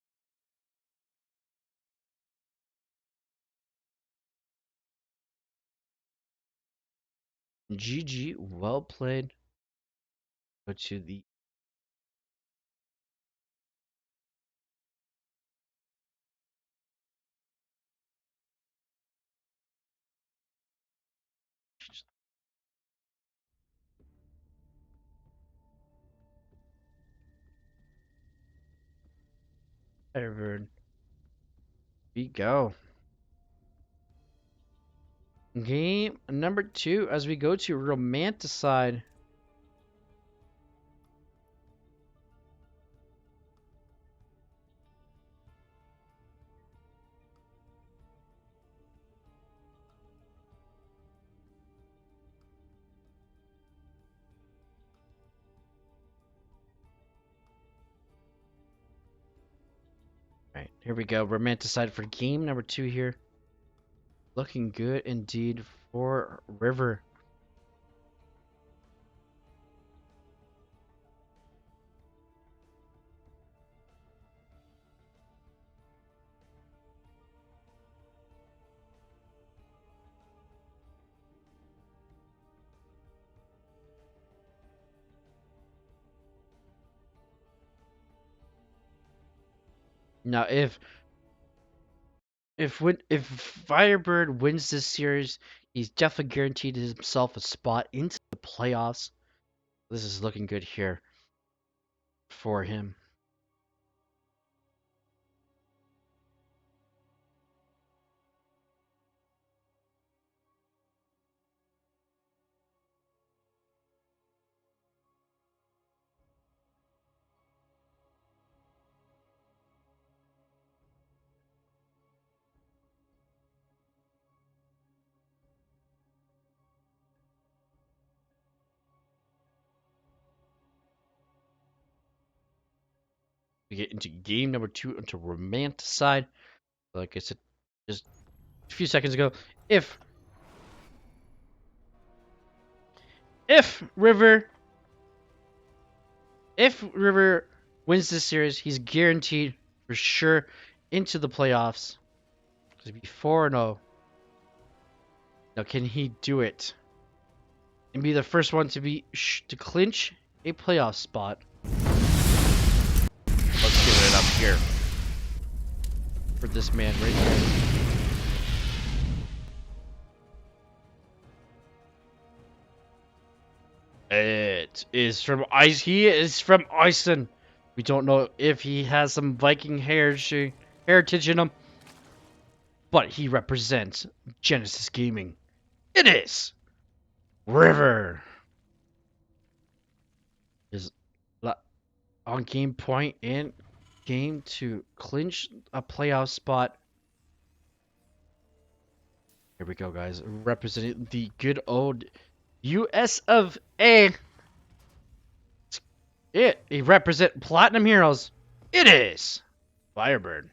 GG, well played. Go to the Firebird. We go. Game number 2 as we go to Romanticide. Alright, here we go. Romanticide for game number 2 here. Looking good indeed for River. Now, if Firebird wins this series, he's definitely guaranteed himself a spot into the playoffs. This is looking good here for him. We get into game number 2 into Romanticide. Like I said just a few seconds ago, if River wins this series, he's guaranteed for sure into the playoffs. He'll be 4-0. Now, can he do it and be the first one to clinch a playoff spot? Let's give it up here for this man right here. It is from Ice. He is from Iceland. We don't know if he has some Viking heritage in him, but he represents Genesis Gaming. It is River. Is on game point and game to clinch a playoff spot. Here we go, guys. Representing the good old US of A. He represent Platinum Heroes. It is Firebird.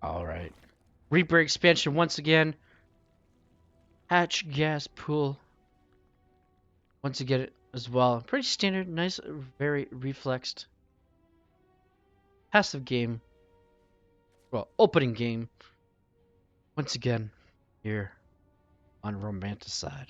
All right. Reaper expansion once again. Hatch gas pool. Once again as well. Pretty standard, nice, very reflexed. Passive game. Well, opening game. Once again, here on Romanticide.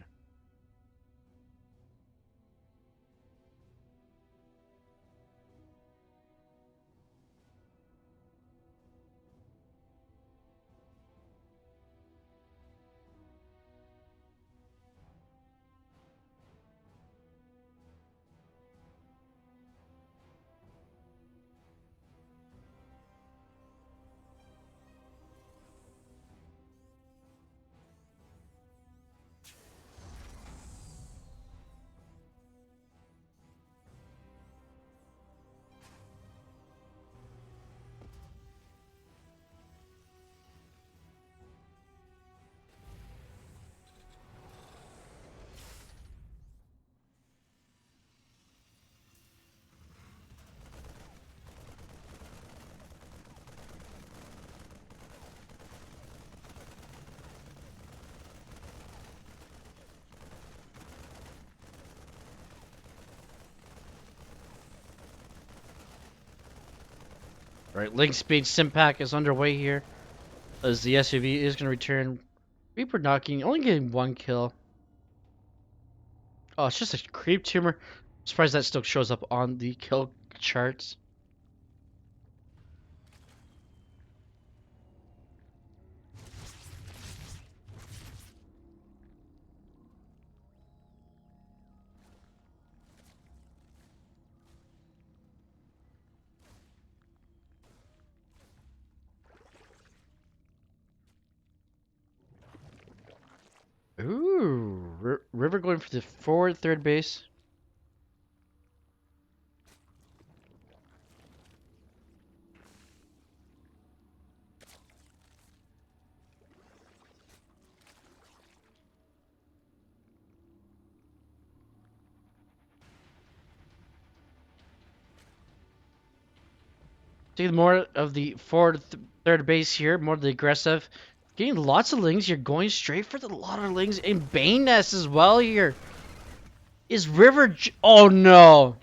Right, Link Speed Simpack is underway here, as the SUV is going to return. Reaper knocking, only getting 1 kill. Oh, it's just a creep tumor. I'm surprised that still shows up on the kill charts. Ooh, River going for the forward third base. Taking more of the forward third base here, more of the aggressive. Getting lots of lings. You're going straight for the lot of lings and Bane Nest as well here. Is River? Oh no!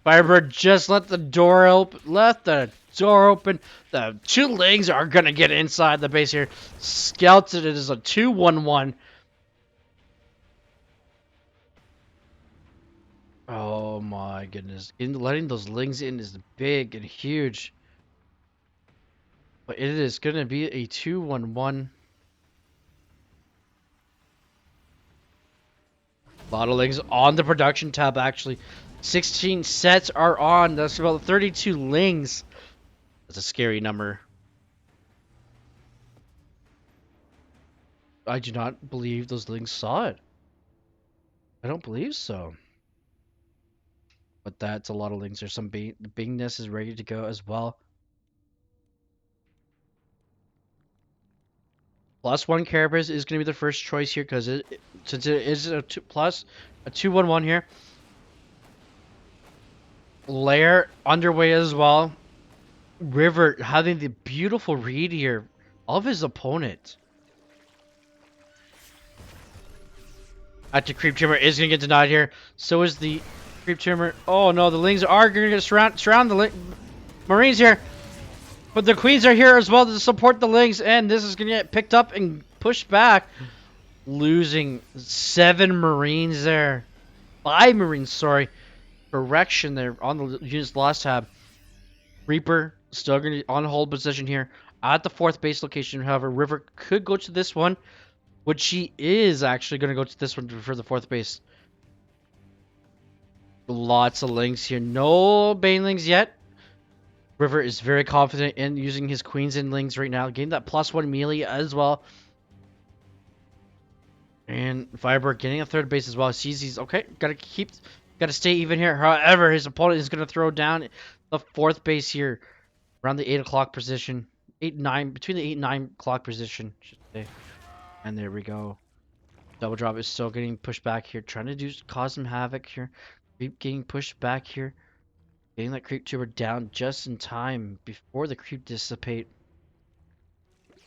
Firebird just let the door open. Left the door open. The two Lings are going to get inside the base here. Scouted, it is a 2-1-1. Oh my goodness. Letting those Lings in is big and huge. But it is going to be a 2-1-1. A lot of Lings on the production tab, actually. 16 sets are on. That's about 32 Lings. That's a scary number. I do not believe those Lings saw it. I don't believe so. But that's a lot of Lings. There's some the Bingness is ready to go as well. +1 Carapace is going to be the first choice here because since it is a 2-1-1 here. Lair underway as well. River having the beautiful read here of his opponent. Active Creep Tumor is going to get denied here. So is the Creep Tumor. Oh no, the Lings are going to surround the Marines here. But the Queens are here as well to support the Lings. And this is going to get picked up and pushed back. Losing 7 Marines there. 5 Marines, sorry. Correction there on the unit's last tab. Reaper still going to on hold position here at the 4th base location. However, River could go to this one, which she is actually going to go to this one for the 4th base. Lots of Lings here. No Banelings yet. River is very confident in using his Queens and Lings right now. Getting that +1 melee as well. And Firebird getting a 3rd base as well. Sees he's okay. Gotta stay even here. However, his opponent is gonna throw down the 4th base here around the 8 o'clock position. 8-9 between the 8 and 9 o'clock position, should say. And there we go. Double drop is still getting pushed back here, trying to cause some havoc here. Creep getting pushed back here. Getting that creep tuber down just in time before the creep dissipate.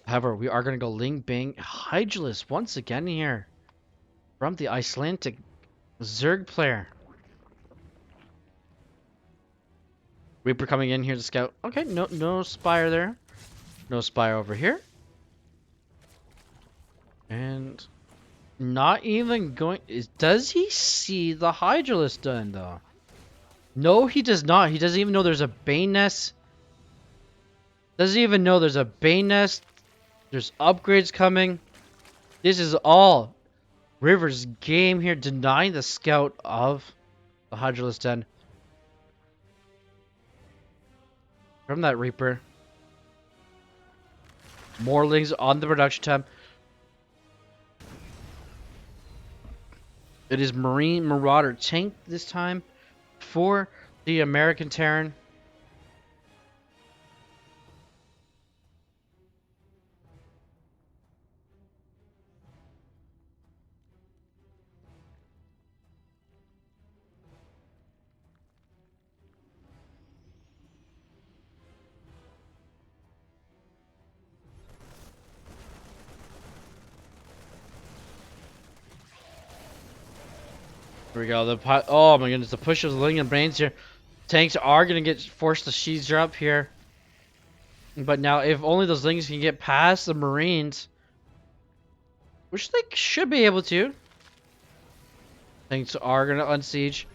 However, we are gonna go Ling Bang Hydralisk once again here. From the Icelandic Zerg player. Reaper coming in here to scout. Okay, no Spire there. No Spire over here. And not even going... Does he see the Hydralisk done, though? No, he does not. He doesn't even know there's a Bane Nest. Doesn't even know there's a Bane Nest. There's upgrades coming. This is all River's game here, denying the scout of the Hydralisk Den. From that Reaper. More Lings on the production tab. It is Marine Marauder tank this time for the American Terran. Here we go. Oh my goodness, the push of the Ling and Brains here. Tanks are gonna get forced to siege up here. But now, if only those Lings can get past the Marines, which they should be able to. Tanks are gonna unsiege.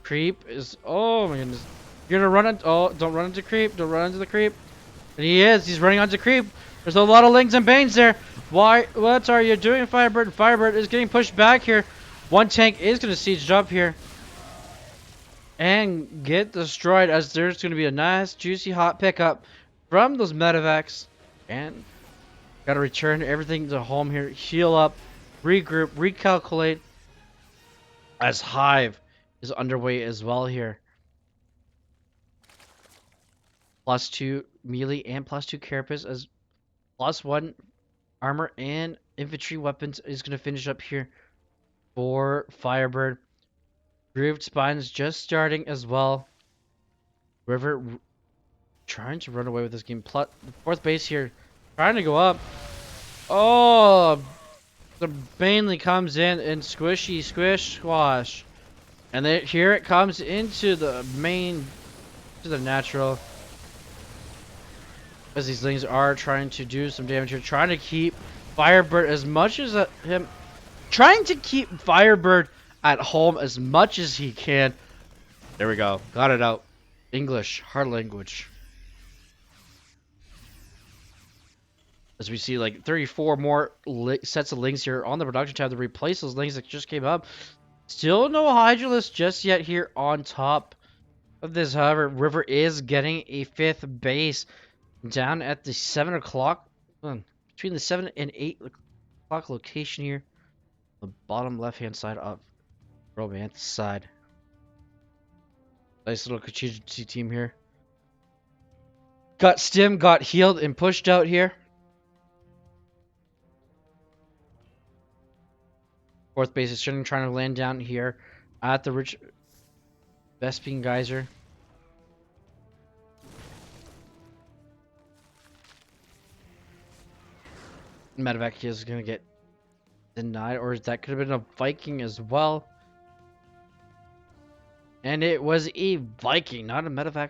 Creep is... Oh my goodness. You're gonna run into... Oh, don't run into Creep. Don't run into the Creep. And he is. He's running onto Creep. There's a lot of Lings and Banes there. Why? What are you doing, Firebird? Firebird is getting pushed back here. One tank is gonna siege up here. And get destroyed, as there's gonna be a nice, juicy, hot pickup from those medevacs. And gotta return everything to home here. Heal up. Regroup. Recalculate. As Hive is underway as well here. +2 melee and +2 carapace, as +1 armor and infantry weapons is going to finish up here for Firebird. Grooved Spines just starting as well. River trying to run away with this game. The 4th base here trying to go up. Oh, the Baneley comes in and squishy squish squash. And then here it comes into the main, to the natural. As these things are trying to do some damage here, trying to keep Firebird as much as him, trying to keep Firebird at home as much as he can. There we go, got it out. English, hard language. As we see like 34 more sets of links here on the production tab to replace those links that just came up. Still no Hydralisk just yet here on top of this. However, River is getting a 5th base down at the 7 o'clock, between the 7 and 8 o'clock location here. The bottom left-hand side of Romance side. Nice little contingency team here. Got stim, got healed, and pushed out here. 4th base is trying to land down here at the Rich Vespine Geyser. Medevac is going to get denied, or that could have been a Viking as well. And it was a Viking, not a Medevac.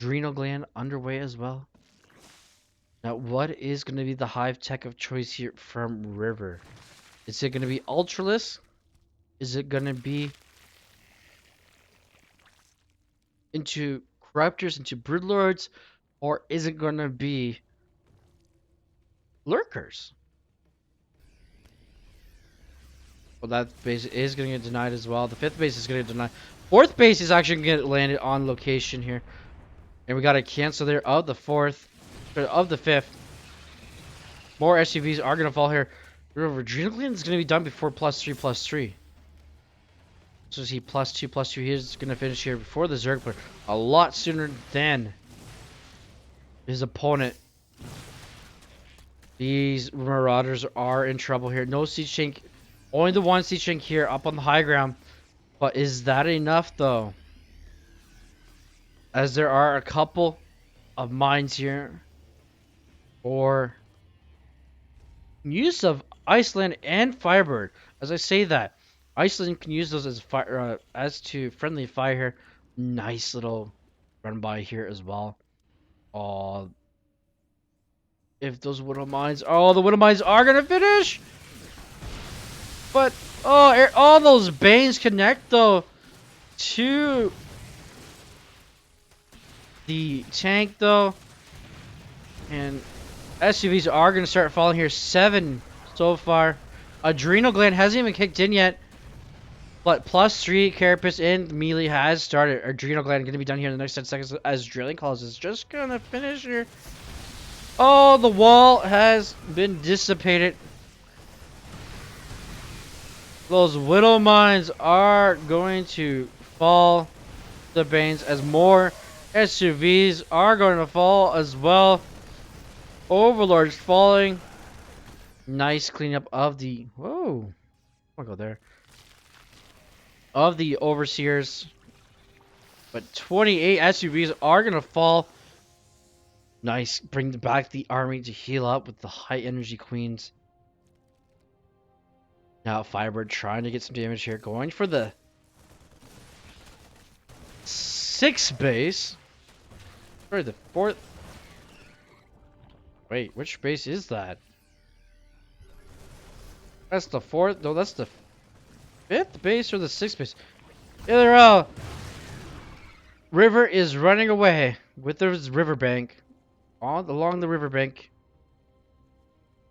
Adrenal gland underway as well. Now, what is going to be the hive tech of choice here from River? Is it going to be Ultralisk? Is it going to be into Corruptors, into Broodlords? Or is it going to be Lurkers? Well, that base is going to get denied as well. The 5th base is going to get denied. 4th base is actually going to get landed on location here. And we got to cancel there of the 4th, of the 5th. More SUVs are going to fall here. Remember, Adrenal Gland is going to be done before +3/+3. So is he +2/+2? He's going to finish here before the Zerg player. A lot sooner than his opponent. These Marauders are in trouble here. No Siege Tank. Only the one Siege Tank here up on the high ground. But is that enough though? As there are a couple of mines here. Or use of Iceland and Firebird. As I say that, Iceland can use those as fire, as to friendly fire here. Nice little run by here as well. Oh, if those Widow Mines, the Widow Mines are gonna finish. But all those Banes connect though to the tank though, and SUVs are gonna start falling here. 7 so far. Adrenal Gland hasn't even kicked in yet. But +3 Carapace and melee has started. Adrenal Gland going to be done here in the next 10 seconds as Drilling Calls is just going to finish here. Oh, the wall has been dissipated. Those Widow Mines are going to fall the Banes as more SUVs are going to fall as well. Overlord's falling. Nice cleanup of the... Whoa. I'll go there. Of the Overseers. But 28 SUVs are going to fall. Nice. Bring back the army to heal up with the high energy queens. Now Firebird trying to get some damage here. Going for the 6th base. Sorry, the 4th. Wait, which base is that? That's the 4th. No, that's the 5th base or the 6th base. Either out. River is running away with his riverbank. Along the riverbank.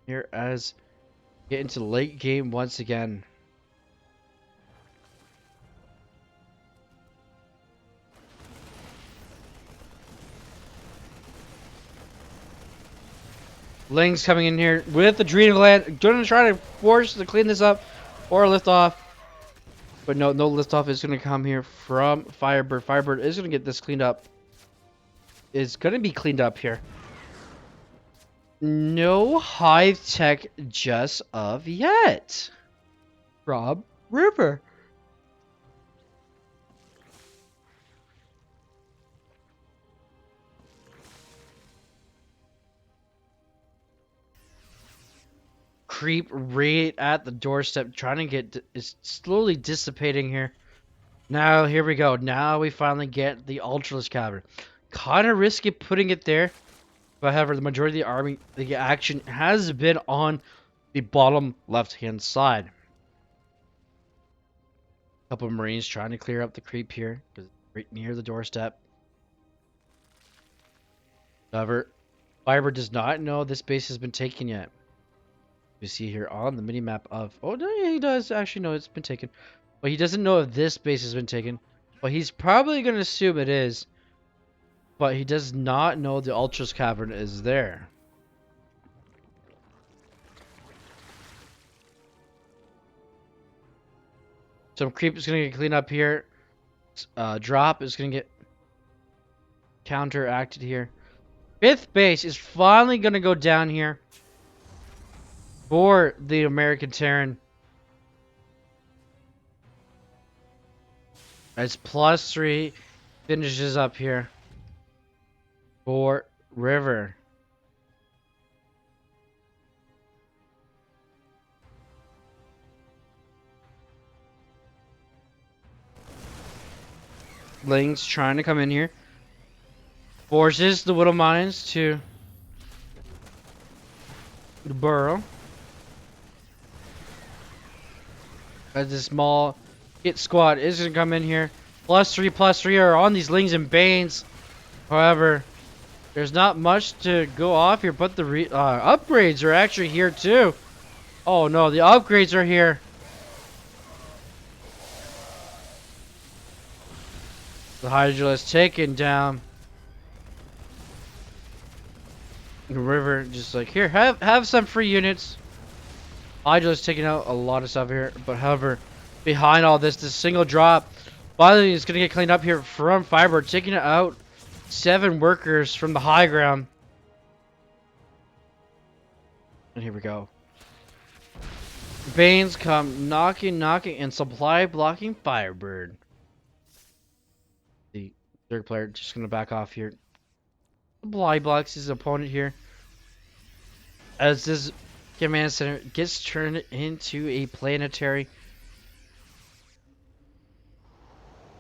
Here as get into the late game once again. Ling's coming in here with the Adrenal Gland. Gonna try to force to clean this up or lift off. But no lift off is gonna come here from Firebird. Firebird is gonna get this cleaned up. It's gonna be cleaned up here. No hive tech just of yet. Rob River. Creep right at the doorstep, trying to get is slowly dissipating here. Now here we go. Now we finally get the Ultralisk Cavern. kind of risky putting it there. But however, the majority of the army, the action has been on the bottom left-hand side. A couple of Marines trying to clear up the creep here, because it's right near the doorstep. However, Firebird does not know this base has been taken yet. You see here on the mini-map of... Oh, no, he does actually know it's been taken. But he doesn't know if this base has been taken. But he's probably going to assume it is. But he does not know the Ultras Cavern is there. Some creep is going to get cleaned up here. Drop is going to get counteracted here. Fifth base is finally going to go down here for the American Terran. It's +3 finishes up here for River. Ling's trying to come in here. Forces the Widow Mines to burrow. As the small hit squad is going to come in here. +3 are on these Lings and Banes. However, there's not much to go off here, but the upgrades are actually here too. Oh no, the upgrades are here. The Hydra is taken down. The River just like, here, have some free units. Hydra is taking out a lot of stuff here, but however, behind all this single drop, finally is going to get cleaned up here from Firebird, taking out 7 workers from the high ground. And here we go. Banes come knocking, and supply blocking Firebird. The third player just going to back off here. Supply blocks his opponent here. As this command center gets turned into a planetary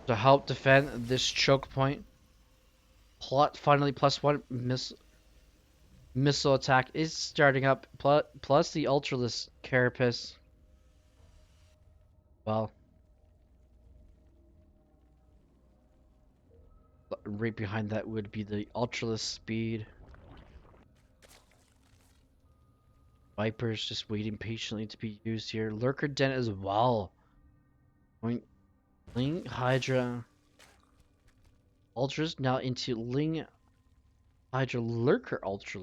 to help defend this choke point. Plot finally +1 missile attack is starting up, plus the Ultraless Carapace. Well, right behind that would be the Ultraless Speed. Vipers just waiting patiently to be used here. Lurker Den as well. Ling Hydra Ultras now into Ling Hydra Lurker Ultra.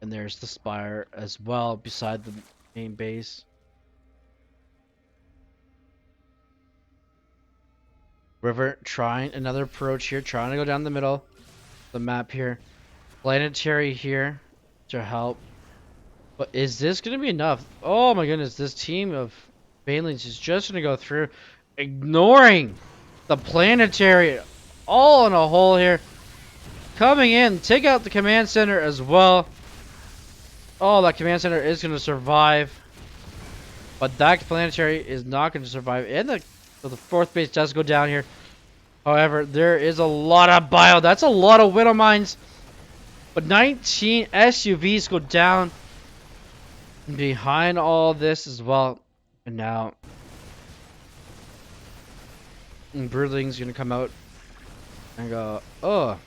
And there's the Spire as well beside the main base. River trying another approach here, trying to go down the middle of the map here. Planetary here to help. But is this going to be enough? Oh my goodness, this team of Banelings is just going to go through, ignoring the planetary, all in a hole here. Coming in, take out the command center as well. Oh, that command center is going to survive. But that planetary is not going to survive. And so the fourth base does go down here. However, there is a lot of bio. That's a lot of Widow Mines. But 19 SUVs go down behind all this as well. And now Broodling's going to come out and go, oh.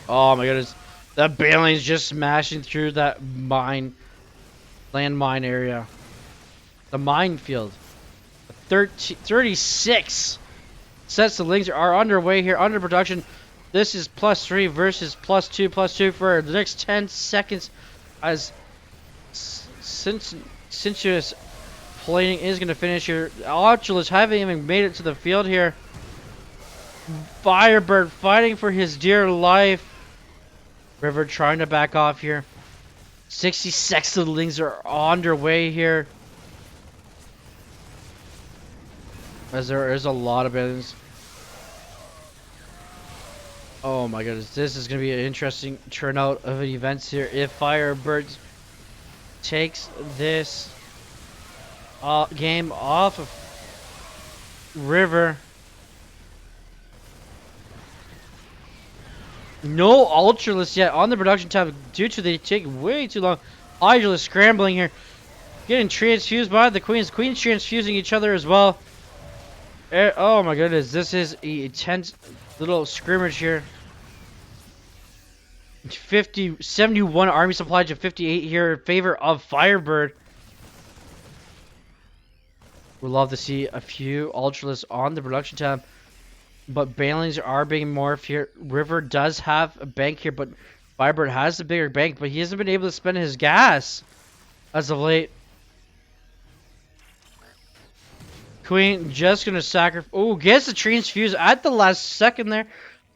Oh my goodness. That Baneling's just smashing through that landmine area. The minefield. 36 sets of Lings are underway here, under production. This is +3 versus +2 for the next 10 seconds as sensuous plating is going to finish here. Ultraless haven't even made it to the field here. Firebird fighting for his dear life. River trying to back off here. 66 of the Lings are underway here. As there is a lot of enemies. Oh my goodness, this is going to be an interesting turnout of events here. If Firebird takes this game off of River. No Ultralisk yet on the production tab due to they take way too long. Hydralisk scrambling here. Getting transfused by the Queens. Queens transfusing each other as well. Oh my goodness, this is a intense little scrimmage here. 71 army supply to 58 here in favor of Firebird. We'd love to see a few Ultralisks on the production tab. But Banelings are being morphed here. River does have a bank here, but Firebird has the bigger bank, but he hasn't been able to spend his gas as of late. Queen just gonna sacrifice. Oh, gets the transfuse at the last second there.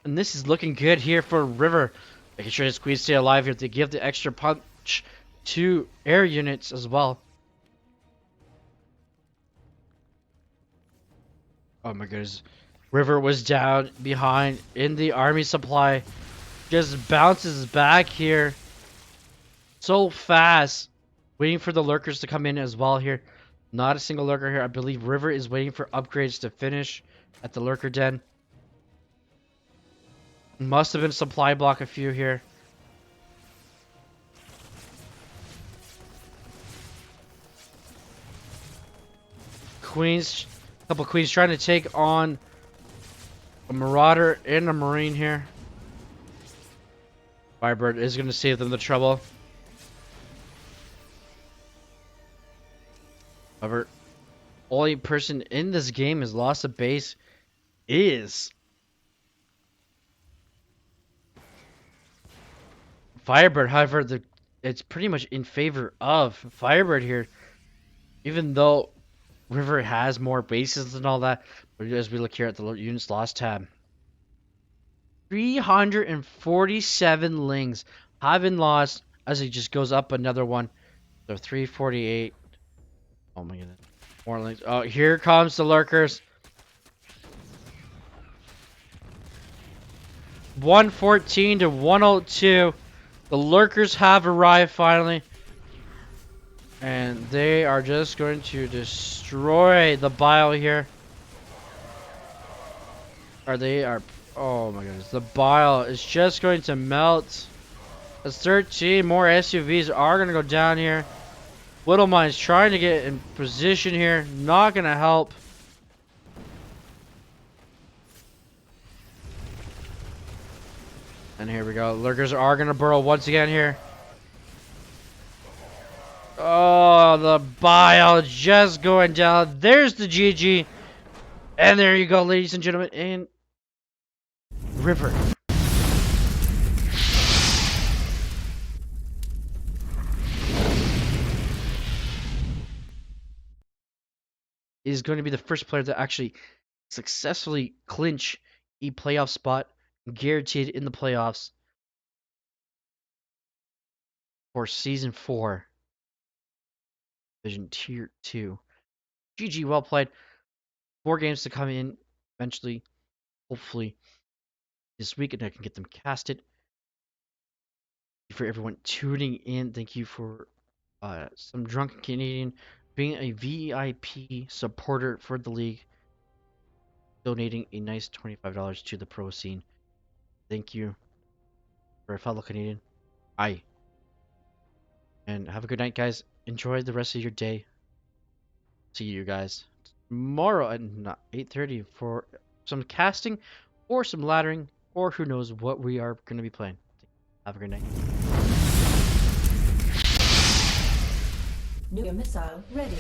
And this is looking good here for River. Making sure his Queen stay alive here to give the extra punch to air units as well. Oh my goodness. River was down behind in the army supply. Just bounces back here. So fast. Waiting for the lurkers to come in as well here. Not a single lurker here. I believe River is waiting for upgrades to finish at the lurker den. Must have been supply block a few here. Queens. A couple queens trying to take on a marauder and a marine here. Firebird is going to save them the trouble. However, only person in this game has lost a base is Firebird. However, it's pretty much in favor of Firebird here, even though River has more bases and all that. But as we look here at the units lost tab, 347 lings have been lost as he just goes up another one. So 348. Oh my goodness. More lings. Oh, here comes the lurkers. 114 to 102. The lurkers have arrived finally. And they are just going to destroy the bile here. Oh my goodness. The bile is just going to melt. As 13 more SUVs are going to go down here. Little Mine's trying to get in position here. Not going to help. And here we go. Lurkers are going to burrow once again here. Oh, the bile just going down. There's the GG. And there you go, ladies and gentlemen. And River is going to be the first player to actually successfully clinch a playoff spot, guaranteed in the playoffs for Season 4, Division Tier 2. GG, well played. 4 games to come in eventually, hopefully, this week, and I can get them casted. Thank you for everyone tuning in. Thank you for some drunken Canadian being a VIP supporter for the league, donating a nice $25 to the pro scene. Thank you for a fellow Canadian. Aye. And have a good night, guys. Enjoy the rest of your day. See you guys tomorrow at 8:30 for some casting or some laddering, or who knows what we are going to be playing. Have a good night. Nuclear missile ready.